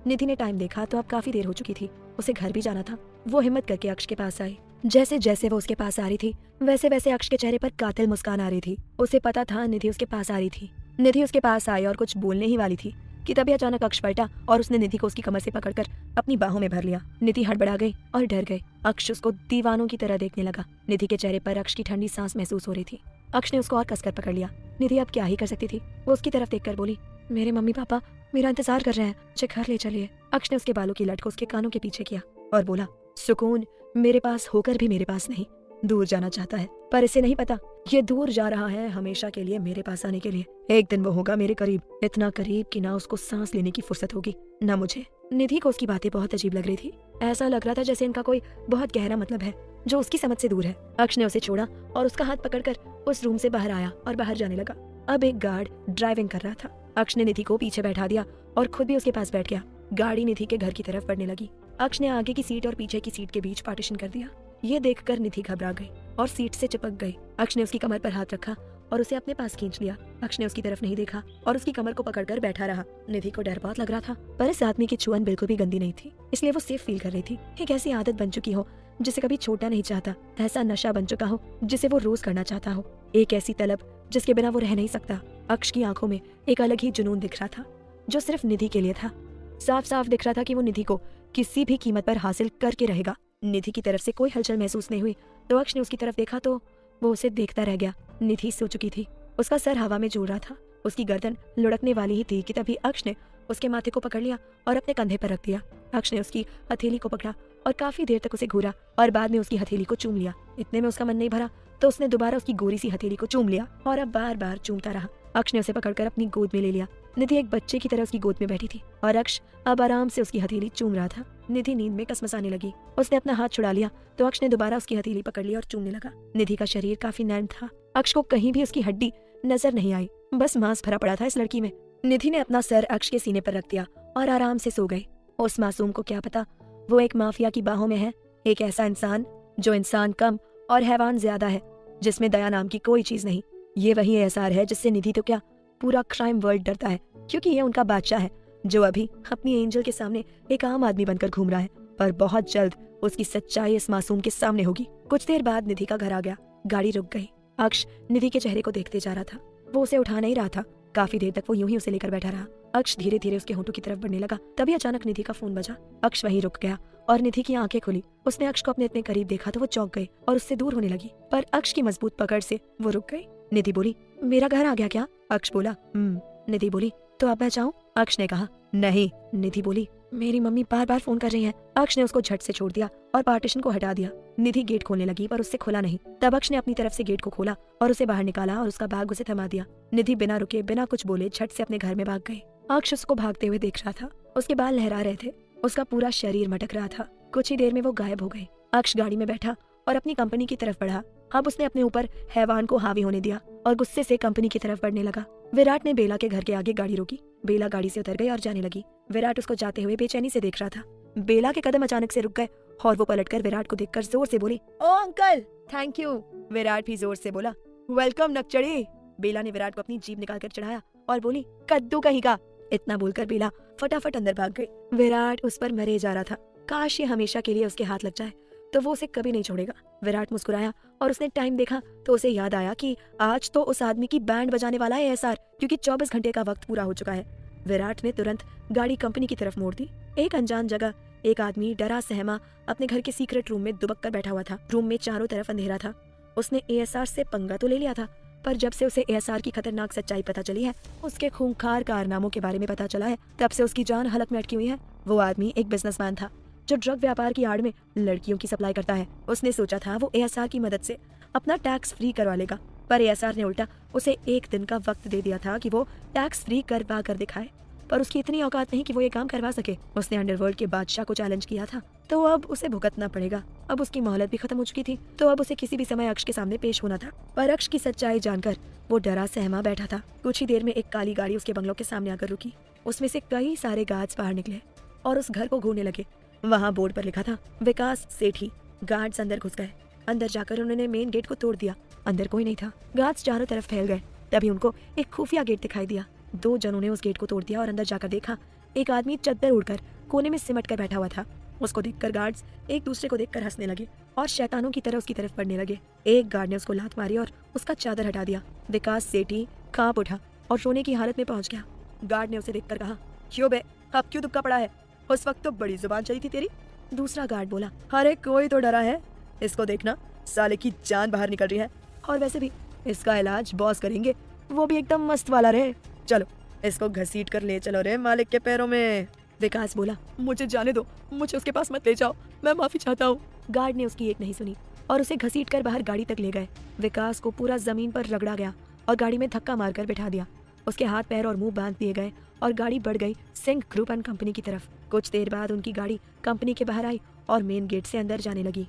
निधि ने टाइम देखा तो अब काफी देर हो चुकी थी, उसे घर भी जाना था। वो हिम्मत करके अक्ष के पास आई। जैसे जैसे वो उसके पास आ रही थी वैसे वैसे अक्ष के चेहरे पर कातिल मुस्कान आ रही थी। उसे पता था निधि उसके पास आ रही थी। निधि उसके पास आई और कुछ बोलने ही वाली थी कि तभी अचानक अक्ष पलटा और उसने निधि को उसकी कमर से पकड़कर अपनी बाहों में भर लिया। निधि हड़बड़ा गई और डर गई। अक्ष उसको दीवानों की तरह देखने लगा। निधि के चेहरे पर अक्ष की ठंडी सांस महसूस हो रही थी। अक्ष ने उसको और कसकर पकड़ लिया। निधि अब क्या ही कर सकती थी। वो उसकी तरफ देखकर बोली, मेरे मम्मी पापा मेरा इंतजार कर रहे हैं, मुझे घर ले चलिए। अक्ष ने उसके बालों की लट को उसके कानों के पीछे किया और बोला, सुकून मेरे पास होकर भी मेरे पास नहीं, दूर जाना चाहता है पर इसे नहीं पता ये दूर जा रहा है हमेशा के लिए मेरे पास आने के लिए। एक दिन वो होगा मेरे करीब, इतना करीब कि ना उसको सांस लेने की फुर्सत होगी ना मुझे। निधि को उसकी बातें बहुत अजीब लग रही थी। ऐसा लग रहा था जैसे इनका कोई बहुत गहरा मतलब है जो उसकी समझ से दूर है। अक्ष ने उसे छोड़ा और उसका हाथ पकड़कर उस रूम से बाहर आया और बाहर जाने लगा। अब एक गार्ड ड्राइविंग कर रहा था। अक्ष ने निधि को पीछे बैठा दिया और खुद भी उसके पास बैठ गया। गाड़ी निधि के घर की तरफ बढ़ने लगी। अक्ष ने आगे की सीट और पीछे की सीट के बीच पार्टीशन कर दिया। ये देखकर निधि घबरा गई और सीट से चिपक गई। अक्ष ने उसकी कमर पर हाथ रखा और उसे अपने पास खींच लिया। अक्ष ने उसकी तरफ नहीं देखा और उसकी कमर को पकड़कर बैठा रहा। निधि को डर बहुत लग रहा था पर इस आदमी की छुअन बिल्कुल भी गंदी नहीं थी, इसलिए वो सेफ फील कर रही थी। एक ऐसी आदत बन चुकी हो जिसे कभी छोड़ना नहीं चाहता, ऐसा नशा बन चुका हो जिसे वो रोज करना चाहता हो, एक ऐसी तलब जिसके बिना वो रह नहीं सकता। अक्ष की आंखों में एक अलग ही जुनून दिख रहा था जो सिर्फ निधि के लिए था। साफ साफ दिख रहा था कि वो निधि को किसी भी कीमत पर हासिल करके रहेगा। निधि की तरफ से कोई हलचल महसूस नहीं हुई तो अक्ष ने उसकी तरफ देखा तो वो उसे देखता रह गया। निधि सो चुकी थी, उसका सर हवा में झूल रहा था, उसकी गर्दन लुढ़कने वाली ही थी कि तभी अक्ष ने उसके माथे को पकड़ लिया और अपने कंधे पर रख दिया। अक्ष ने उसकी हथेली को पकड़ा और काफी देर तक उसे घूरा और बाद में उसकी हथेली को चूम लिया। इतने में उसका मन नहीं भरा तो उसने दोबारा उसकी गोरी सी हथेली को चूम लिया और अब बार बार चूमता रहा। अक्ष ने उसे पकड़कर अपनी गोद में ले लिया। निधि एक बच्चे की तरह उसकी गोद में बैठी थी और अक्ष अब आराम से उसकी हथेली चूम रहा था। निधि नींद में कसमसाने लगी। उसने अपना हाथ छुड़ा लिया तो अक्ष ने दोबारा उसकी हथेली पकड़ ली और चूमने लगा। निधि का शरीर काफी नर्म था। अक्ष को कहीं भी उसकी हड्डी नजर नहीं आई, बस मांस भरा पड़ा था इस लड़की में। निधि ने अपना सर अक्ष के सीने पर रख दिया और आराम से सो गई। उस मासूम को क्या पता वो एक माफिया की बाहों में है, एक ऐसा इंसान जो इंसान कम और हैवान ज्यादा है, जिसमें दया नाम की कोई चीज नहीं। ये वही एहसार है जिससे निधि तो क्या पूरा क्राइम वर्ल्ड डरता है, क्योंकि ये उनका बादशाह है जो अभी अपनी एंजल के सामने एक आम आदमी बनकर घूम रहा है, पर बहुत जल्द उसकी सच्चाई इस मासूम के सामने होगी। कुछ देर बाद निधि का घर आ गया। गाड़ी रुक गई। अक्ष निधि के चेहरे को देखते जा रहा था। वो उसे उठा नहीं रहा था। काफी देर तक वो यूं ही उसे लेकर बैठा रहा। अक्ष धीरे धीरे उसके होंठों की तरफ बढ़ने लगा। तभी अचानक निधि का फोन बजा। अक्ष वहीं रुक गया और निधि की आंखें खुली। उसने अक्ष को अपने इतने करीब देखा तो वो चौंक गई और उससे दूर होने लगी, पर अक्ष की मजबूत पकड़ से वो रुक गई। निधि बोली, मेरा घर आ गया क्या? अक्ष बोला, निधि बोली, तो अब मैं जाऊं? अक्ष ने कहा, नहीं। निधि बोली, मेरी मम्मी बार बार फोन कर रही हैं। अक्ष ने उसको झट से छोड़ दिया और पार्टीशन को हटा दिया। निधि गेट खोलने लगी पर उससे खुला नहीं। तब अक्ष ने अपनी तरफ से गेट को खोला और उसे बाहर निकाला और उसका बैग उसे थमा दिया। निधि बिना रुके बिना कुछ बोले झट से अपने घर में भाग गई। अक्ष उसको भागते हुए देख रहा था। उसके बाल लहरा रहे थे, उसका पूरा शरीर मटक रहा था। कुछ ही देर में वो गायब हो गई। अक्ष गाड़ी में बैठा और अपनी कंपनी की तरफ बढ़ा। अब उसने अपने ऊपर हैवान को हावी होने दिया और गुस्से से कंपनी की तरफ बढ़ने लगा। विराट ने बेला के घर के आगे गाड़ी रोकी। बेला गाड़ी से उतर गई और जाने लगी। विराट उसको जाते हुए बेचैनी से देख रहा था। बेला के कदम अचानक से रुक गए और वो पलटकर विराट को देखकर जोर से बोली, ओ अंकल, थैंक यू। विराट भी जोर से बोला, वेलकम नकचड़ी। बेला ने विराट को अपनी जीप निकालकर चढ़ाया और बोली, कद्दू कहीं का। इतना बोलकर बेला फटाफट अंदर भाग गई। विराट उस पर मरे जा रहा था। काश ये हमेशा के लिए उसके हाथ लग जाए तो वो उसे कभी नहीं छोड़ेगा। विराट मुस्कुराया और उसने टाइम देखा तो उसे याद आया कि आज तो उस आदमी की बैंड बजाने वाला है एएसआर, क्योंकि 24 घंटे का वक्त पूरा हो चुका है। विराट ने तुरंत गाड़ी कंपनी की तरफ मोड़ दी। एक अनजान जगह एक आदमी डरा सहमा अपने घर के सीक्रेट रूम में दुबक कर बैठा हुआ था। रूम में चारों तरफ अंधेरा था। उसने एएसआर से पंगा तो ले लिया था, पर जब से उसे एएसआर की खतरनाक सच्चाई पता चली है, उसके खूंखार कारनामों के बारे में पता चला है, तब से उसकी जान हलक में अटकी हुई है। वो आदमी एक बिजनेसमैन था जो ड्रग व्यापार की आड़ में लड़कियों की सप्लाई करता है। उसने सोचा था वो एएसआर की मदद से अपना टैक्स फ्री करवा लेगा, पर एएसआर ने उल्टा उसे एक दिन का वक्त दे दिया था कि वो टैक्स फ्री करवा कर दिखाए। पर उसकी इतनी औकात नहीं कि वो ये काम करवा सके। उसने अंडरवर्ल्ड के बादशाह को चैलेंज किया था, तो अब उसे भुगतना पड़ेगा। अब उसकी मोहलत भी खत्म हो चुकी थी, तो अब उसे किसी भी समय अक्ष के सामने पेश होना था। पर अक्ष की सच्चाई जानकर वो डरा सहमा बैठा था। कुछ ही देर में एक काली गाड़ी उसके बंगलों के सामने आकर रुकी। उसमें से कई सारे गार्ड्स बाहर निकले और उस घर को घूरने लगे। वहाँ बोर्ड पर लिखा था विकास सेठी। गार्ड्स अंदर घुस गए। अंदर जाकर उन्होंने मेन गेट को तोड़ दिया। अंदर कोई नहीं था। गार्ड्स चारों तरफ फैल गए। तभी उनको एक खुफिया गेट दिखाई दिया। 2 जनों ने उस गेट को तोड़ दिया और अंदर जाकर देखा एक आदमी चद्दर उड़कर कोने में सिमट कर बैठा हुआ था। उसको देखकर गार्ड्स एक दूसरे को देखकर हंसने लगे और शैतानों की तरह उसकी तरफ बढ़ने लगे। एक गार्ड ने उसको लात मारी और उसका चादर हटा दिया। विकास सेठी कांप उठा और रोने की हालत में पहुंच गया। गार्ड ने उसे देखकर कहा, क्यों बे, अब क्यों दुबका पड़ा है? उस वक्त तो बड़ी जुबान चली थी तेरी। दूसरा गार्ड बोला, अरे कोई तो डरा है, इसको देखना, साले की जान बाहर निकल रही है। और वैसे भी इसका इलाज बॉस करेंगे, वो भी एकदम मस्त वाला रहे। चलो इसको घसीट कर ले चलो रे मालिक के पैरों में। विकास बोला, मुझे जाने दो, मुझे उसके पास मत ले जाओ, मैं माफी चाहता हूँ। गार्ड ने उसकी एक नहीं सुनी और उसे घसीट कर बाहर गाड़ी तक ले गए। विकास को पूरा जमीन पर रगड़ा गया और गाड़ी में धक्का मारकर बिठा दिया। उसके हाथ पैर और मुंह बांध दिए गए और गाड़ी बढ़ गई सिंह ग्रुप एंड कंपनी की तरफ। कुछ देर बाद उनकी गाड़ी कंपनी के बाहर आई और मेन गेट से अंदर जाने लगी।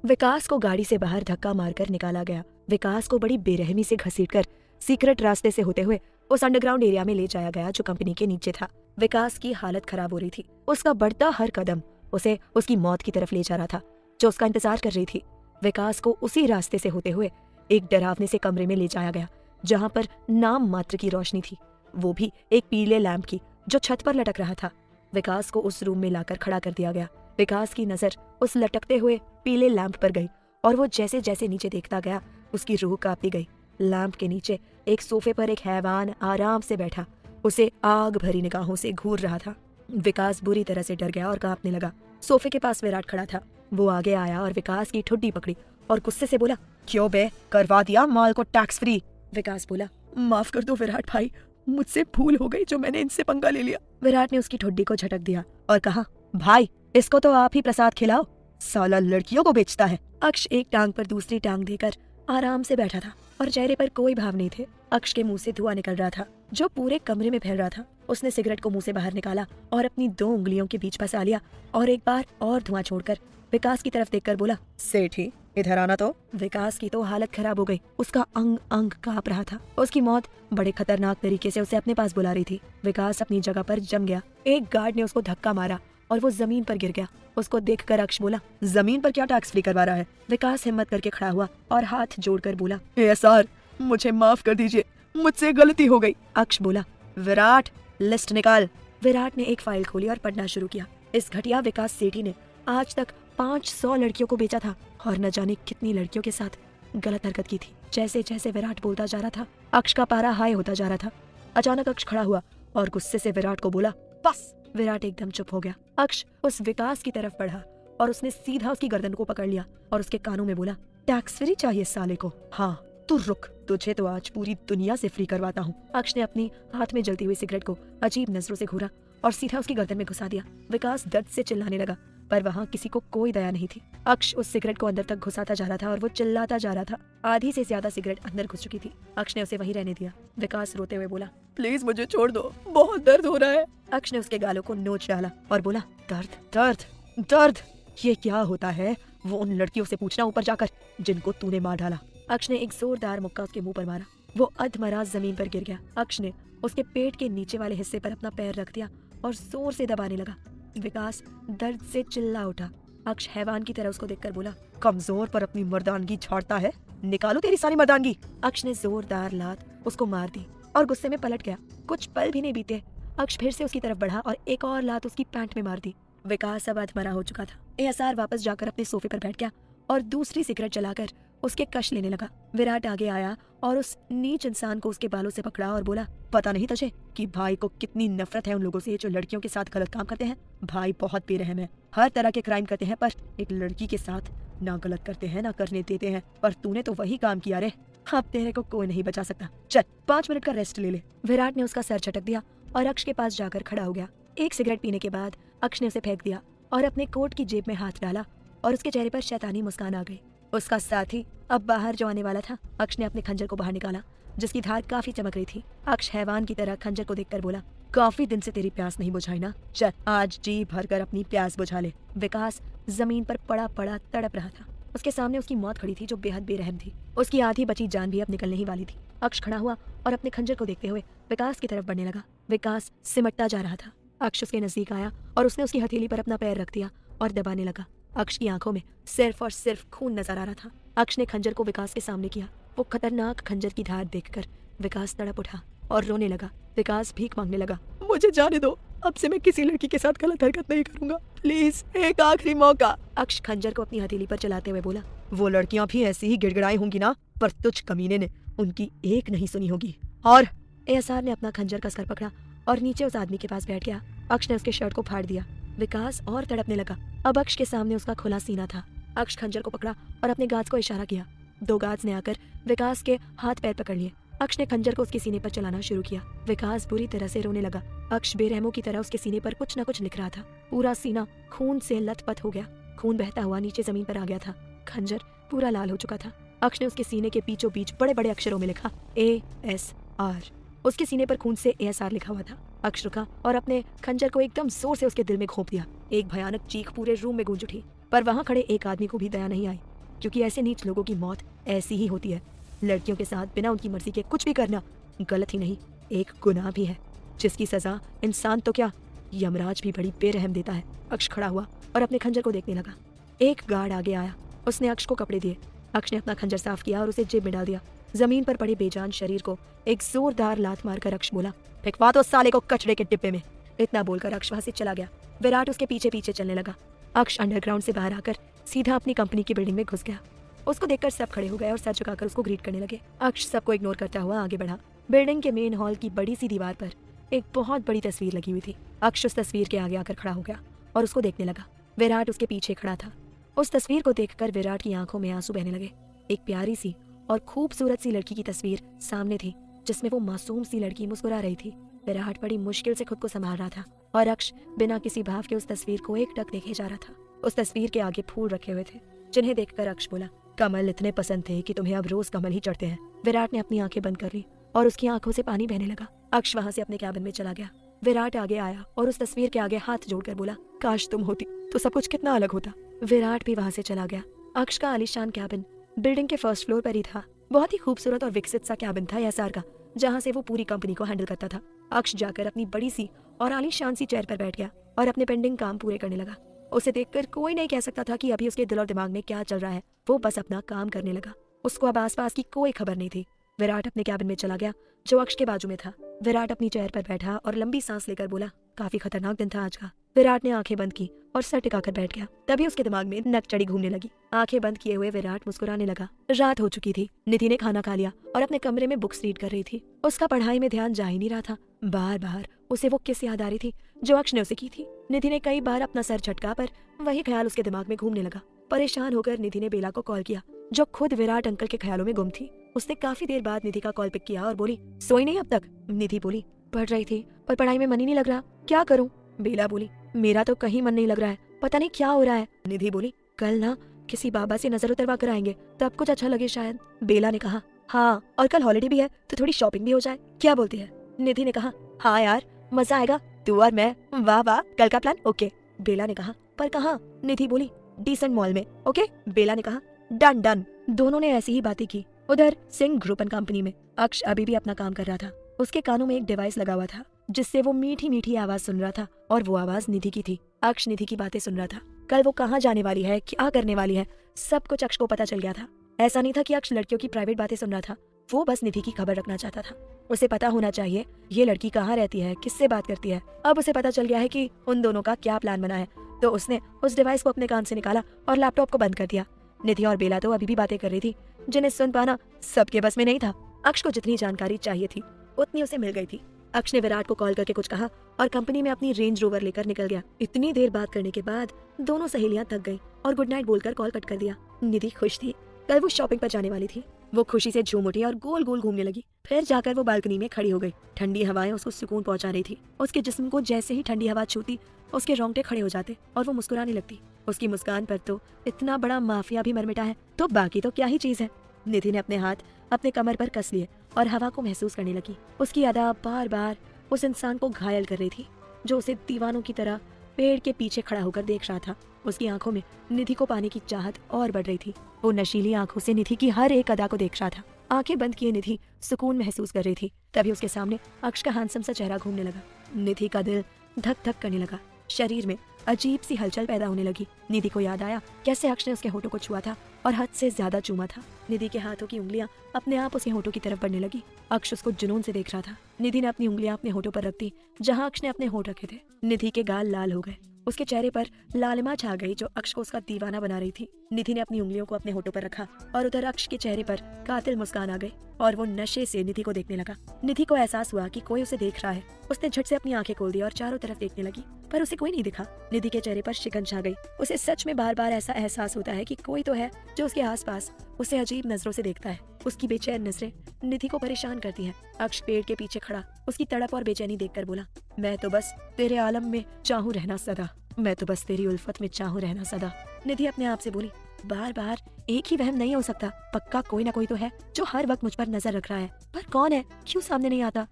विकास को गाड़ी से बाहर धक्का मारकर निकाला गया। विकास को बड़ी बेरहमी से घसीटकर सीक्रेट रास्ते से होते हुए उस अंडरग्राउंड एरिया में ले जाया गया जो कंपनी के नीचे था। विकास की हालत खराब हो रही थी। उसका बढ़ता हर कदम उसे उसकी मौत की तरफ ले जा रहा था जो उसका इंतजार कर रही थी। विकास को उसी रास्ते से होते हुए एक डरावने से कमरे में ले जाया गया जहां पर नाम मात्र की रोशनी थी, वो भी एक पीले लैंप की जो छत पर लटक रहा था। विकास को उस रूम में लाकर खड़ा कर दिया गया। विकास की नजर उस लटकते हुए पीले लैंप पर गई और वो जैसे जैसे नीचे देखता गया उसकी रूह कांपती गई। लैंप के नीचे एक सोफे पर एक हैवान आराम से बैठा उसे आग भरी निगाहों से घूर रहा था। विकास बुरी तरह से डर गया और कांपने लगा। सोफे के पास विराट खड़ा था। वो आगे आया और विकास की ठुड्डी पकड़ी और गुस्से से बोला, क्यों बे, करवा दिया माल को टैक्स फ्री। विकास बोला, माफ कर दो विराट भाई, मुझसे भूल हो गई जो मैंने इनसे पंगा ले लिया। विराट ने उसकी ठुड्डी को झटक दिया और कहा, भाई इसको तो आप ही प्रसाद खिलाओ, साला लड़कियों को बेचता है। अक्ष एक टांग पर दूसरी टांग देकर आराम से बैठा था और चेहरे पर कोई भाव नहीं थे। अक्ष के मुंह से धुआं निकल रहा था जो पूरे कमरे में फैल रहा था। उसने सिगरेट को मुंह से बाहर निकाला और अपनी 2 उंगलियों के बीच फंसा लिया और एक बार और धुआं छोड़कर विकास की तरफ देखकर बोला, सेठी इधर आना। तो विकास की तो हालत खराब हो गई। उसका अंग अंग कांप रहा था। उसकी मौत बड़े खतरनाक तरीके से उसे अपने पास बुला रही थी। विकास अपनी जगह पर जम गया। एक गार्ड ने उसको धक्का मारा और वो जमीन पर गिर गया। उसको देखकर अक्ष बोला, जमीन पर क्या टैक्स फ्री करवा रहा है? विकास हिम्मत करके खड़ा हुआ और हाथ जोड़कर बोला, एएसआर मुझे माफ कर दीजिए, मुझसे गलती हो गई। अक्ष बोला, विराट लिस्ट निकाल। विराट ने एक फाइल खोली और पढ़ना शुरू किया। इस घटिया विकास सेठी ने आज तक 500 लड़कियों को बेचा था और न जाने कितनी लड़कियों के साथ गलत हरकत की थी। जैसे जैसे विराट बोलता जा रहा था अक्ष का पारा हाई होता जा रहा था। अचानक अक्ष खड़ा हुआ और गुस्से से विराट को बोला, बस। विराट एकदम चुप हो गया। अक्ष उस विकास की तरफ बढ़ा और उसने सीधा उसकी गर्दन को पकड़ लिया और उसके कानों में बोला, टैक्स फ्री चाहिए साले को? हाँ तू रुक, तुझे तो आज पूरी दुनिया से फ्री करवाता हूँ। अक्ष ने अपनी हाथ में जलती हुई सिगरेट को अजीब नजरों से घूरा और सीधा उसकी गर्दन में घुसा दिया। विकास दर्द से चिल्लाने लगा पर वहाँ किसी को कोई दया नहीं थी। अक्ष उस सिगरेट को अंदर तक घुसाता जा रहा था और वो चिल्लाता जा रहा था। आधी से ज्यादा सिगरेट अंदर घुस चुकी थी। अक्ष ने उसे वहीं रहने दिया। विकास रोते हुए बोला, प्लीज मुझे छोड़ दो, बहुत दर्द हो रहा है। अक्ष ने उसके गालों को नोच डाला और बोला, दर्द दर्द दर्द, ये क्या होता है? वो उन लड़कियों से पूछना ऊपर जाकर जिनको तूने मार डाला। अक्ष ने एक जोरदार मुक्का उसके मुंह पर मारा। वो अधमरा जमीन पर गिर गया। अक्ष ने उसके पेट के नीचे वाले हिस्से पर अपना पैर रख दिया और जोर से दबाने लगा। विकास दर्द से चिल्ला उठा। अक्ष हैवान की तरह उसको देखकर बोला, कमजोर पर अपनी मर्दानगी छाड़ता है, निकालो तेरी सारी मर्दानगी। अक्ष ने जोरदार लात उसको मार दी और गुस्से में पलट गया। कुछ पल भी नहीं बीते, अक्ष फिर से उसकी तरफ बढ़ा और एक और लात उसकी पैंट में मार दी। विकास अब अधमरा हो चुका था। एएसआर वापस जाकर अपने सोफे पर बैठ गया और दूसरी सिगरेट जलाकर उसके कश लेने लगा। विराट आगे आया और उस नीच इंसान को उसके बालों से पकड़ा और बोला, पता नहीं तुझे कि भाई को कितनी नफरत है उन लोगों से जो लड़कियों के साथ गलत काम करते हैं। भाई बहुत बेरहम है, हर तरह के क्राइम करते हैं पर एक लड़की के साथ ना गलत करते हैं ना करने देते हैं। पर तूने तो वही काम किया रे, अब तेरे को कोई नहीं बचा सकता। चल 5 मिनट का रेस्ट ले ले। विराट ने उसका सर झटक दिया और अक्ष के पास जाकर खड़ा हो गया। एक सिगरेट पीने के बाद अक्ष ने उसे फेंक दिया और अपने कोट की जेब में हाथ डाला और उसके चेहरे पर शैतानी मुस्कान आ गई। उसका साथी अब बाहर जो आने वाला था। अक्ष ने अपने खंजर को बाहर निकाला, जिसकी धार काफी चमक रही थी। अक्ष हैवान की तरह खंजर को देखकर बोला, काफी दिन से तेरी प्यास नहीं बुझाई ना, चल आज जी भरकर अपनी प्यास बुझा ले। विकास जमीन पर पड़ा पड़ा तड़प रहा था। उसके सामने उसकी मौत खड़ी थी, जो बेहद बेरहम थी। उसकी आधी बची जान भी अब निकलने ही वाली थी। अक्ष खड़ा हुआ और अपने खंजर को देखते हुए विकास की तरफ बढ़ने लगा। विकास सिमटता जा रहा था। अक्ष उसके नजदीक आया और उसने उसकी हथेली पर अपना पैर रख दिया और दबाने लगा। अक्ष की आंखों में सिर्फ और सिर्फ खून नजर आ रहा था। अक्ष ने खंजर को विकास के सामने किया। वो खतरनाक खंजर की धार देखकर विकास तड़प उठा और रोने लगा। विकास भीख मांगने लगा, मुझे जाने दो, अब से मैं किसी लड़की के साथ गलत हरकत नहीं करूंगा, प्लीज एक आखिरी मौका। अक्ष खंजर को अपनी हथेली पर चलाते हुए बोला, वो लड़कियां भी ऐसी ही गिड़गिड़ाई होंगी ना, पर तुझ कमीने ने उनकी एक नहीं सुनी होगी। और एएसआर ने अपना खंजर कसकर पकड़ा और नीचे उस आदमी के पास बैठ गया। अक्ष ने उसके शर्ट को फाड़ दिया। विकास और तड़पने लगा। अब अक्ष के सामने उसका खुला सीना था। अक्ष खंजर को पकड़ा और अपने गार्ड्स को इशारा किया। 2 गार्ड्स ने आकर विकास के हाथ पैर पकड़ लिए। अक्ष ने खंजर को उसके सीने पर चलाना शुरू किया। विकास बुरी तरह से रोने लगा। अक्ष बेरहमों की तरह उसके सीने पर कुछ न कुछ लिख रहा था। पूरा सीना खून से लथपथ हो गया। खून बहता हुआ नीचे जमीन पर आ गया था। खंजर पूरा लाल हो चुका था। अक्ष ने उसके सीने के बीचों बीच बड़े बड़े अक्षरों में लिखा ASR। उसके सीने पर खून से ASR लिखा हुआ था। अक्ष रुका और अपने खंजर को एकदम जोर से उसके दिल में घोंप दिया। एक भयानक चीख पूरे रूम में गूंज उठी, पर वहां खड़े एक आदमी को भी दया नहीं आई, क्योंकि ऐसे नीच लोगों की मौत ऐसी ही होती है। लड़कियों के साथ बिना उनकी मर्जी के कुछ भी करना गलत ही नहीं, एक गुनाह भी है, जिसकी सजा इंसान तो क्या, यमराज भी बड़ी बेरहम देता है। अक्ष खड़ा हुआ और अपने खंजर को देखने लगा। एक गार्ड आगे आया। उसने अक्ष को कपड़े दिए। अक्ष ने अपना खंजर साफ किया और उसे जेब में डाल दिया। जमीन पर पड़े बेजान शरीर को एक जोरदार लात मारकर अक्ष बोला, फेंकवा दो साले को कचड़े के डिब्बे में। इतना बोलकर अक्ष वहां से चला गया। विराट उसके पीछे पीछे चलने लगा। अक्ष अंडरग्राउंड से बाहर आकर सीधा अपनी कंपनी की बिल्डिंग में घुस गया। उसको देखकर सब खड़े हो गए और सर झुकाकर उसको ग्रीट करने लगे। अक्ष सबको इग्नोर करता हुआ आगे बढ़ा। बिल्डिंग के मेन हॉल की बड़ी सी दीवार पर एक बहुत बड़ी तस्वीर लगी हुई थी। अक्ष उस तस्वीर के आगे आकर खड़ा हो गया और उसको देखने लगा। विराट उसके पीछे खड़ा था। उस तस्वीर को देखकर विराट की आंखों में आंसू बहने लगे। एक प्यारी सी और खूबसूरत सी लड़की की तस्वीर सामने थी, जिसमें वो मासूम सी लड़की मुस्कुरा रही थी। विराट बड़ी मुश्किल से खुद को संभाल रहा था और अक्ष बिना किसी भाव के उस तस्वीर को एकटक देखे जा रहा था। उस तस्वीर के आगे फूल रखे हुए थे, जिन्हें देखकर अक्ष बोला, कमल इतने पसंद थे कि तुम्हें अब रोज कमल ही चढ़ते हैं। विराट ने अपनी आंखें बंद कर ली और उसकी आंखों से पानी बहने लगा। अक्ष वहां से अपने कैबिन में चला गया। विराट आगे आया और उस तस्वीर के आगे हाथ जोड़कर बोला, काश तुम होती तो सब कुछ कितना अलग होता। विराट भी वहां से चला गया। अक्ष का आलीशान कैबिन बिल्डिंग के फर्स्ट फ्लोर पर ही था। बहुत ही खूबसूरत और विकसित सा कैबिन था एएसआर का, जहां से वो पूरी कंपनी को हैंडल करता था। अक्ष जाकर अपनी बड़ी सी और आलीशान सी चेयर पर बैठ गया और अपने पेंडिंग काम पूरे करने लगा। उसे देखकर कोई नहीं कह सकता था कि अभी उसके दिल और दिमाग में क्या चल रहा है। वो बस अपना काम करने लगा। उसको अब आसपास की कोई खबर नहीं थी। विराट अपने कैबिन में चला गया, जो अक्ष के बाजू में था। विराट अपनी चेयर पर बैठा और लंबी सांस लेकर बोला, काफी खतरनाक दिन था आज का। विराट ने आंखें बंद की और सर टिकाकर बैठ गया। तभी उसके दिमाग में नकचड़ी घूमने लगी। आंखें बंद किए हुए विराट मुस्कुराने लगा। रात हो चुकी थी। निधि ने खाना खा लिया और अपने कमरे में बुक्स रीड कर रही थी। उसका पढ़ाई में ध्यान जा ही नहीं रहा था। बार बार उसे वो किस याद आ रही थी जो अक्ष ने उसे की थी। निधि ने कई बार अपना सर झटका, पर वही ख्याल उसके दिमाग में घूमने लगा। परेशान होकर निधि ने बेला को कॉल किया, जो खुद विराट अंकल के ख्यालों में गुम थी। उसने काफी देर बाद निधि का कॉल पिक किया और बोली, सोई नहीं अब तक? निधि बोली, पढ़ रही थी पर पढ़ाई में मन ही नहीं लग रहा, क्या करूं? बेला बोली, मेरा तो कहीं मन नहीं लग रहा है, पता नहीं क्या हो रहा है। निधि बोली, कल ना किसी बाबा से नजर उतरवा कर आएंगे, तब कुछ अच्छा लगे शायद। बेला ने कहा, हाँ, और कल हॉलिडे भी है तो थोड़ी शॉपिंग भी हो जाए, क्या बोलती है? निधि ने कहा, हाँ यार, मजा आएगा, तू और मैं, वाह वाह, कल का प्लान ओके। बेला ने कहा, पर कहाँ? निधि बोली, डिसेंट मॉल में, ओके। बेला ने कहा, डन डन। दोनों ने ऐसी ही बातें की। उधर सिंह ग्रुप एंड कंपनी में अक्ष अभी भी अपना काम कर रहा था। उसके कानों में एक डिवाइस लगा हुआ था, जिससे वो मीठी मीठी आवाज सुन रहा था, और वो आवाज निधि की थी। अक्ष निधि की बातें सुन रहा था। कल वो कहाँ जाने वाली है, क्या करने वाली है, सब कुछ अक्ष को पता चल गया था। ऐसा नहीं था कि अक्ष लड़कियों की प्राइवेट बातें सुन रहा था, वो बस निधि की खबर रखना चाहता था। उसे पता होना चाहिए ये लड़की कहाँ रहती है, किससे बात करती है। अब उसे पता चल गया है कि उन दोनों का क्या प्लान बना है, तो उसने उस डिवाइस को अपने कान से निकाला और लैपटॉप को बंद कर दिया। निधि और बेला तो अभी भी बातें कर रही थी, जिन्हें सुन पाना सबके बस में नहीं था। अक्ष को जितनी जानकारी चाहिए थी उतनी उसे मिल गई थी। अक्ष ने विराट को कॉल करके कुछ कहा और कंपनी में अपनी रेंज रोवर लेकर निकल गया। इतनी देर बात करने के बाद दोनों सहेलियां थक गईं और गुड नाइट बोलकर कॉल कट कर दिया। निधि खुश थी, कल वो शॉपिंग पर जाने वाली थी। वो खुशी से झूम उठी और गोल गोल घूमने लगी। फिर जाकर वो बालकनी में खड़ी हो गई। ठंडी हवाएं उसको सुकून पहुंचा रही थी। उसके जिस्म को जैसे ही ठंडी हवा छूती, उसके रोंगटे खड़े हो जाते और वो मुस्कुराने लगती। उसकी मुस्कान पर तो इतना बड़ा माफिया भी मर मिटा है, तो बाकी तो क्या ही चीज है। निधि ने अपने हाथ अपने कमर पर कस लिए और हवा को महसूस करने लगी। उसकी अदा बार बार उस इंसान को घायल कर रही थी जो उसे दीवानों की तरह पेड़ के पीछे खड़ा होकर देख रहा था। उसकी आंखों में निधि को पाने की चाहत और बढ़ रही थी। वो नशीली आंखों से निधि की हर एक अदा को देख रहा था। आंखें बंद किए निधि सुकून महसूस कर रही थी। तभी उसके सामने अक्ष का हैंडसम सा चेहरा घूमने लगा। निधि का दिल धक धक करने लगा। शरीर में अजीब सी हलचल पैदा होने लगी। निधि को याद आया कैसे अक्ष ने उसके होठों को छुआ था और हद से ज्यादा चूमा था। निधि के हाथों की उंगलियां अपने आप उसके होठों की तरफ बढ़ने लगी। अक्ष उसको जुनून से देख रहा था। निधि ने अपनी उंगलियां अपने होठों पर रख दी जहां अक्ष ने अपने होठ रखे थे। निधि के गाल लाल हो गए। उसके चेहरे पर लालिमा छा गई जो अक्ष को उसका दीवाना बना रही थी। निधि ने अपनी उंगलियों को अपने होठों पर रखा और उधर अक्ष के चेहरे पर कातिल मुस्कान आ गई और वो नशे से निधि को देखने लगा। निधि को एहसास हुआ कि कोई उसे देख रहा है। उसने झट से अपनी आंखें खोल दी और चारों तरफ देखने लगी, पर उसे कोई नहीं दिखा। निधि के चेहरे पर शिकन छा गई। उसे सच में बार बार ऐसा एहसास होता है कि कोई तो है जो उसके आसपास उसे अजीब नजरों से देखता है। उसकी बेचैन नजरें निधि को परेशान करती हैं। अक्ष पेड़ के पीछे खड़ा उसकी तड़प और बेचैनी देखकर बोला, मैं तो बस तेरे आलम में चाहूँ रहना सदा, मैं तो बस तेरी उल्फत में चाहूँ रहना सदा। निधि अपने आप से बोली, बार बार एक ही वहम नहीं हो सकता, पक्का कोई ना कोई तो है जो हर वक्त मुझ पर नजर रख रहा है, पर कौन है, क्यों सामने नहीं आता।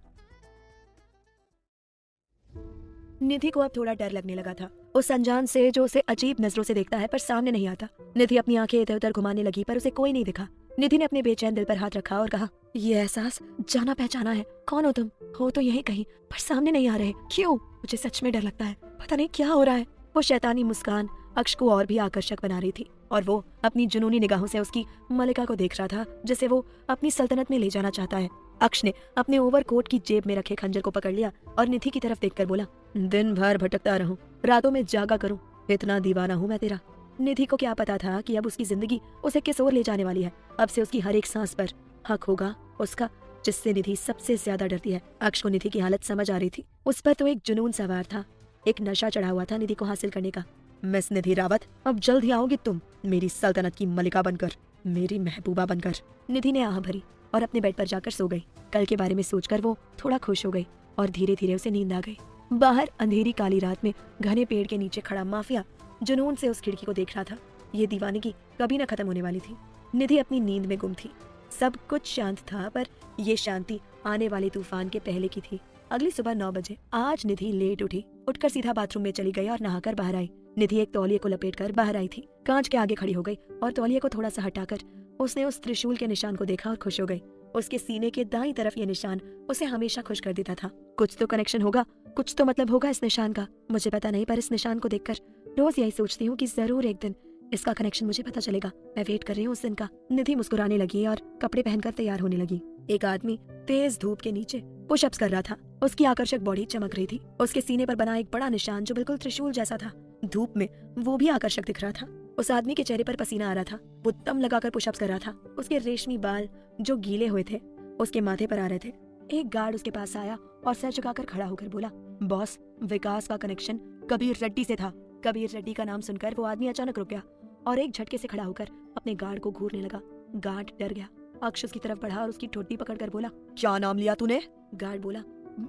निधि को अब थोड़ा डर लगने लगा था उस अनजान से जो उसे अजीब नजरों से देखता है पर सामने नहीं आता। निधि अपनी आंखें इधर उधर घुमाने लगी पर उसे कोई नहीं दिखा। निधि ने अपने बेचैन दिल पर हाथ रखा और कहा, ये एहसास जाना पहचाना है, कौन हो तुम, हो तो यहीं कहीं पर सामने नहीं आ रहे, क्यों, मुझे सच में डर लगता है, पता नहीं क्या हो रहा है। वो शैतानी मुस्कान अक्ष को और भी आकर्षक बना रही थी और वो अपनी जुनूनी निगाहों से उसकी मलिका को देख रहा था जिसे वो अपनी सल्तनत में ले जाना चाहता है। अक्ष ने अपने ओवरकोट की जेब में रखे खंजर को पकड़ लिया और निधि की तरफ देखकर बोला, दिन भर भटकता रहूं, रातों में जागा करूं, इतना दीवाना हूं मैं तेरा। निधि को क्या पता था कि अब उसकी जिंदगी उसे किस ओर ले जाने वाली है। अब से उसकी हर एक सांस पर हक होगा उसका, जिससे निधि सबसे ज्यादा डरती है। अक्ष को निधि की हालत समझ आ रही थी। उस पर तो एक जुनून सवार था, एक नशा चढ़ा हुआ था निधि को हासिल करने का। मिस निधि रावत, अब जल्द ही आओगी तुम, मेरी सल्तनत की मलिका बनकर, मेरी महबूबा बनकर। निधि ने आह भरी और अपने बेड पर जाकर सो गई। कल के बारे में सोचकर वो थोड़ा खुश हो गई और धीरे धीरे उसे नींद आ गई। बाहर अंधेरी काली रात में घने पेड़ के नीचे खड़ा माफिया जुनून से उस खिड़की को देख रहा था। ये दीवानगी कभी न खत्म होने वाली थी। निधि अपनी नींद में गुम थी। सब कुछ शांत था, पर ये शांति आने वाले तूफान के पहले की थी। अगली सुबह 9 बजे आज निधि लेट उठी। उठकर सीधा बाथरूम में चली गई और नहाकर बाहर आई। निधि एक तौलिए को लपेटकर बाहर आई थी। कांच के आगे खड़ी हो गई और तौलिए को थोड़ा सा हटाकर उसने उस त्रिशूल के निशान को देखा और खुश हो गई। उसके सीने के दाईं तरफ ये निशान उसे हमेशा खुश कर देता था। कुछ तो कनेक्शन होगा, कुछ तो मतलब होगा इस निशान का। मुझे पता नहीं, पर इस निशान को देखकर रोज यही सोचती हूँ कि जरूर एक दिन इसका कनेक्शन मुझे पता चलेगा। मैं वेट कर रही हूँ उस दिन का। निधि मुस्कुराने लगी और कपड़े पहनकर तैयार होने लगी। एक आदमी तेज धूप के नीचे पुशअप्स कर रहा था। उसकी आकर्षक बॉडी चमक रही थी। उसके सीने पर बना एक बड़ा निशान जो बिल्कुल त्रिशूल जैसा था, धूप में वो भी आकर्षक दिख रहा था। उस आदमी के चेहरे पर पसीना आ रहा था। वो दम लगाकर पुशअप्स कर रहा था। उसके रेशमी बाल जो गीले हुए थे उसके माथे पर आ रहे थे। एक गार्ड उसके पास आया और सर झुकाकर खड़ा होकर बोला, बॉस, विकास का कनेक्शन कबीर रेड्डी से था। कबीर रेड्डी का नाम सुनकर वो आदमी अचानक रुक गया और एक झटके से खड़ा होकर अपने गार्ड को घूरने लगा। गार्ड डर गया। अक्ष उसकी तरफ बढ़ा और उसकी ठोडी पकड़कर बोला, क्या नाम लिया तूने? गार्ड बोला,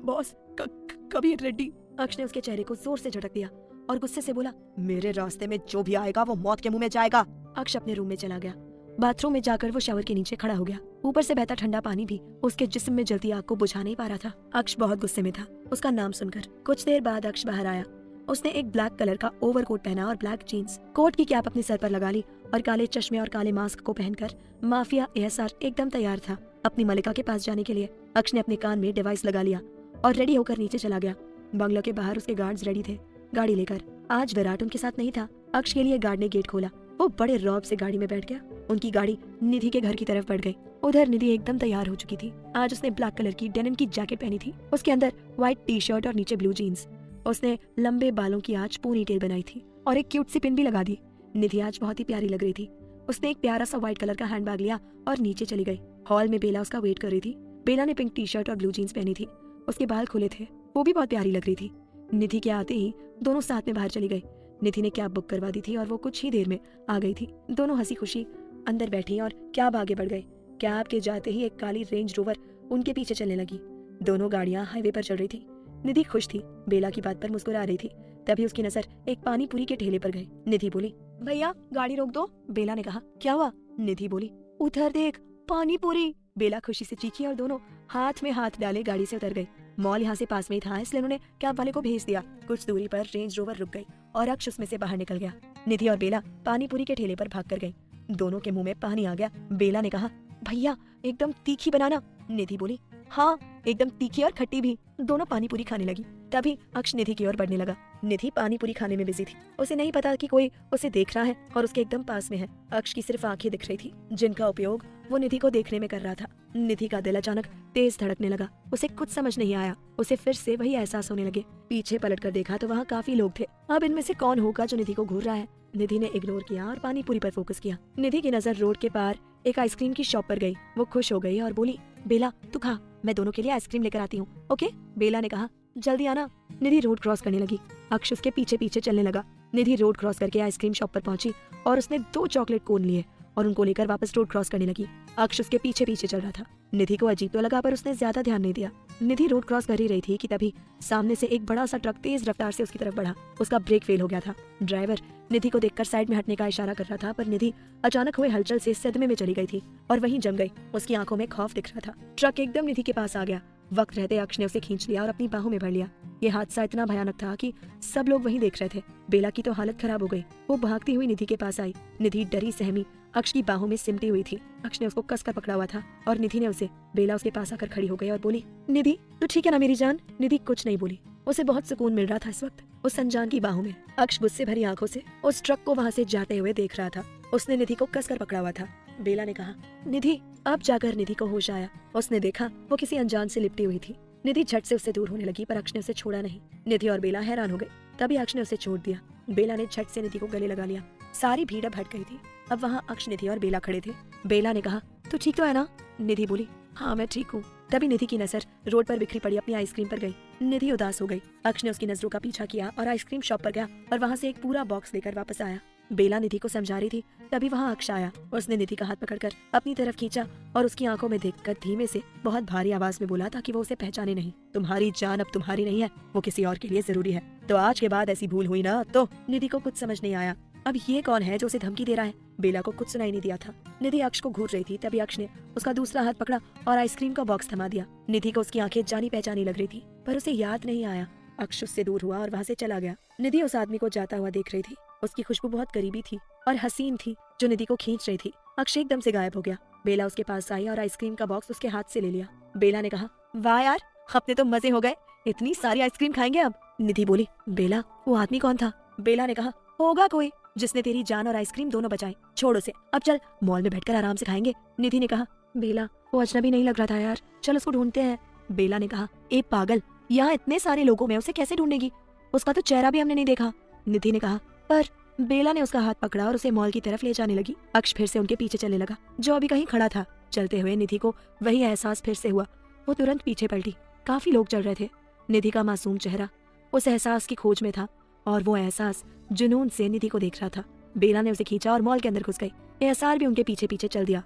बॉस, कबीर रेड्डी। अक्ष ने उसके चेहरे को जोर से झटक दिया और गुस्से से बोला, मेरे रास्ते में जो भी आएगा वो मौत के मुंह में जाएगा। अक्ष अपने रूम में चला गया। बाथरूम में जाकर वो शावर के नीचे खड़ा हो गया। ऊपर से बहता ठंडा पानी भी उसके जिस्म में जलती आग को बुझा नहीं पा रहा था। अक्ष बहुत गुस्से में था उसका नाम सुनकर। कुछ देर बाद अक्ष बाहर आया। उसने एक ब्लैक कलर का ओवरकोट पहना और ब्लैक जीन्स। कोट की कैप अपने सर पर लगा ली और काले चश्मे और काले मास्क को पहनकर माफिया एहसार एकदम तैयार था अपनी मलिका के पास जाने के लिए। अक्ष ने अपने कान में डिवाइस लगा लिया और रेडी होकर नीचे चला गया। बंगलो के बाहर उसके गार्ड्स रेडी थे गाड़ी लेकर। आज विराट उनके साथ नहीं था। अक्ष के लिए गार्ड ने गेट खोला। वो बड़े रौब से गाड़ी में बैठ गया। उनकी गाड़ी निधि के घर की तरफ बढ़ गई। उधर निधि एकदम तैयार हो चुकी थी। आज उसने ब्लैक कलर की डेनिम की जैकेट पहनी थी। उसके अंदर व्हाइट टी शर्ट और नीचे ब्लू जीन्स। उसने लंबे बालों की आज पोनी टेल बनाई थी और एक क्यूट सी पिन भी लगा दी। निधि आज बहुत ही प्यारी लग रही थी। उसने एक प्यारा सा व्हाइट कलर का हैंडबैग लिया और नीचे चली गई। हॉल में बेला उसका वेट कर रही थी। बेला ने पिंक टी शर्ट और ब्लू जीन्स पहनी थी। उसके बाल खुले थे। वो भी बहुत प्यारी लग रही थी। निधि के आते ही दोनों साथ में बाहर चली गई। निधि ने कैब बुक करवा दी थी और वो कुछ ही देर में आ गई थी। दोनों हंसी खुशी अंदर बैठी और कैब आगे बढ़ गई। कैब के जाते ही एक काली रेंज रोवर उनके पीछे चलने लगी। दोनों गाड़ियां हाईवे पर चल रही थी। निधि खुश थी। बेला की बात पर मुस्कुरा रही थी। तभी उसकी नजर एक पानी पूरी के ठेले पर गई। निधि बोली, भैया गाड़ी रोक दो। बेला ने कहा, क्या हुआ? निधि बोली, उधर देख पानी पूरी। बेला खुशी से चीखी और दोनों हाथ में हाथ डाले गाड़ी से उतर गई। मॉल यहाँ से पास में ही था, इसलिए उन्होंने कैब वाले को भेज दिया। कुछ दूरी पर रेंज रोवर रुक गई और अक्ष उसमें से बाहर निकल गया। निधि और बेला पानी पूरी के ठेले पर भाग कर गई। दोनों के मुंह में पानी आ गया। बेला ने कहा, भैया एकदम तीखी बनाना। निधि बोली, हाँ एकदम तीखी और खट्टी भी। दोनों पानी पूरी खाने लगी। तभी अक्ष निधि की ओर बढ़ने लगा। निधि पानी पूरी खाने में बिजी थी। उसे नहीं पता कि कोई उसे देख रहा है और उसके एकदम पास में है। अक्ष की सिर्फ आंखें दिख रही थी, जिनका उपयोग वो निधि को देखने में कर रहा था। निधि का दिल अचानक तेज धड़कने लगा। उसे कुछ समझ नहीं आया। उसे फिर से वही एहसास होने लगे। पीछे पलट कर देखा तो वहाँ काफी लोग थे। अब इनमें से कौन होगा जो निधि को घूर रहा है? निधि ने इग्नोर किया और पानी पूरी पर फोकस किया। निधि की नजर रोड के पार एक आइसक्रीम की शॉप पर गई। वो खुश हो गई और बोली, बेला तू खा, मैं दोनों के लिए आइसक्रीम लेकर आती हूँ, ओके? बेला ने कहा, जल्दी आना। निधि रोड क्रॉस करने लगी। अक्ष उसके पीछे पीछे चलने लगा। निधि रोड क्रॉस करके आइसक्रीम शॉप पर पहुंची और उसने 2 चॉकलेट कोन लिए और उनको लेकर वापस रोड क्रॉस करने लगी। अक्ष उसके पीछे पीछे चल रहा था। निधि को अजीब तो लगा, पर उसने ज्यादा ध्यान नहीं दिया। निधि रोड क्रॉस कर ही रही थी कि तभी सामने से एक बड़ा सा ट्रक तेज रफ्तार से उसकी तरफ बढ़ा। उसका ब्रेक फेल हो गया था। ड्राइवर निधि को देखकर साइड में हटने का इशारा कर रहा था, पर निधि अचानक हुए हलचल से सदमे में चली गई थी और वहीं जम गई। उसकी आंखों में खौफ दिख रहा था। ट्रक एकदम निधि के पास आ गया। वक्त रहते अक्ष ने उसे खींच लिया और अपनी बाहों में भर लिया। ये हादसा इतना भयानक था कि सब लोग वहीं देख रहे थे। बेला की तो हालत खराब हो गई। वो भागती हुई निधि के पास आई। निधि डरी सहमी अक्ष की बाहों में सिमटी हुई थी। अक्ष ने उसको कसकर पकड़ा हुआ था और निधि ने उसे। बेला उसके पास आकर खड़ी हो गई और बोली, निधि तू ठीक है ना मेरी जान? निधि कुछ नहीं बोली। उसे बहुत सुकून मिल रहा था इस वक्त उस अनजान की बाहों में। अक्ष गुस्से भरी आंखों से उस ट्रक को वहाँ से जाते हुए देख रहा था। उसने निधि को कसकर पकड़ा हुआ था। बेला ने कहा, निधि। अब जाकर निधि को होश आया। उसने देखा वो किसी अनजान से लिपटी हुई थी। निधि झट से उससे दूर होने लगी, पर अक्ष ने उसे छोड़ा नहीं। निधि और बेला हैरान हो गए। तभी अक्ष ने उसे छोड़ दिया। बेला ने झट से निधि को गले लगा लिया। सारी भीड़ अब हट गई थी। अब वहाँ अक्ष, निधि और बेला खड़े थे। बेला ने कहा, तू ठीक तो है ना? निधि बोली, हाँ मैं ठीक हूँ। तभी निधि की नजर रोड पर बिखरी पड़ी अपनी आइसक्रीम पर गई। निधि उदास हो गई। अक्ष ने उसकी नजरों का पीछा किया और आइसक्रीम शॉप पर गया और वहाँ से एक पूरा बॉक्स लेकर वापस आया। बेला निधि को समझा रही थी, तभी वहाँ अक्ष आया। उसने निधि का हाथ पकड़कर अपनी तरफ खींचा और उसकी आंखों में देखकर धीमे से बहुत भारी आवाज में बोला ताकि वो उसे पहचाने नहीं, तुम्हारी जान अब तुम्हारी नहीं है, वो किसी और के लिए जरूरी है। तो आज के बाद ऐसी भूल हुई ना तो। निधि को कुछ समझ नहीं आया। अब ये कौन है जो उसे धमकी दे रहा है? बेला को कुछ सुनाई नहीं दिया था। निधि अक्ष को घूर रही थी। तभी अक्ष ने उसका दूसरा हाथ पकड़ा और आइसक्रीम का बॉक्स थमा दिया। निधि को उसकी आंखें जानी पहचानी लग रही थी, पर उसे याद नहीं आया। अक्ष उससे दूर हुआ और वहाँ से चला गया। निधि उस आदमी को जाता हुआ देख रही थी। उसकी खुशबू बहुत करीबी थी और हसीन थी, जो निधि को खींच रही थी। अक्ष एकदम से गायब हो गया। बेला उसके पास आई और आइसक्रीम का बॉक्स उसके हाथ से ले लिया। बेला ने कहा, वाह यार, अपने तो मजे हो गए, इतनी सारी आइसक्रीम खाएंगे अब। निधि बोली, बेला वो आदमी कौन था? बेला ने कहा, होगा कोई जिसने तेरी जान और आइसक्रीम दोनों बचाई। छोड़ उसे, अब चल मॉल में बैठकर आराम से खाएंगे। निधि ने कहा, बेला वो अजनबी नहीं लग रहा था यार, चल उसको ढूंढते हैं। बेला ने कहा, ए पागल, यहाँ इतने सारे लोगों में उसे कैसे ढूंढेगी? उसका तो चेहरा भी हमने नहीं देखा। निधि ने कहा, पर बेला ने उसका हाथ पकड़ा और उसे मॉल की तरफ ले जाने लगी। अक्ष फिर से उनके पीछे चलने लगा, जो अभी कहीं खड़ा था। चलते हुए निधि को वही एहसास फिर से हुआ। वो तुरंत पीछे पलटी। काफी लोग चल रहे थे। निधि का मासूम चेहरा उस एहसास की खोज में था और वो एहसास जुनून से निधि को देख रहा था। बेला ने उसे खींचा और मॉल के अंदर घुस गई। एहसार भी उनके पीछे पीछे चल दिया।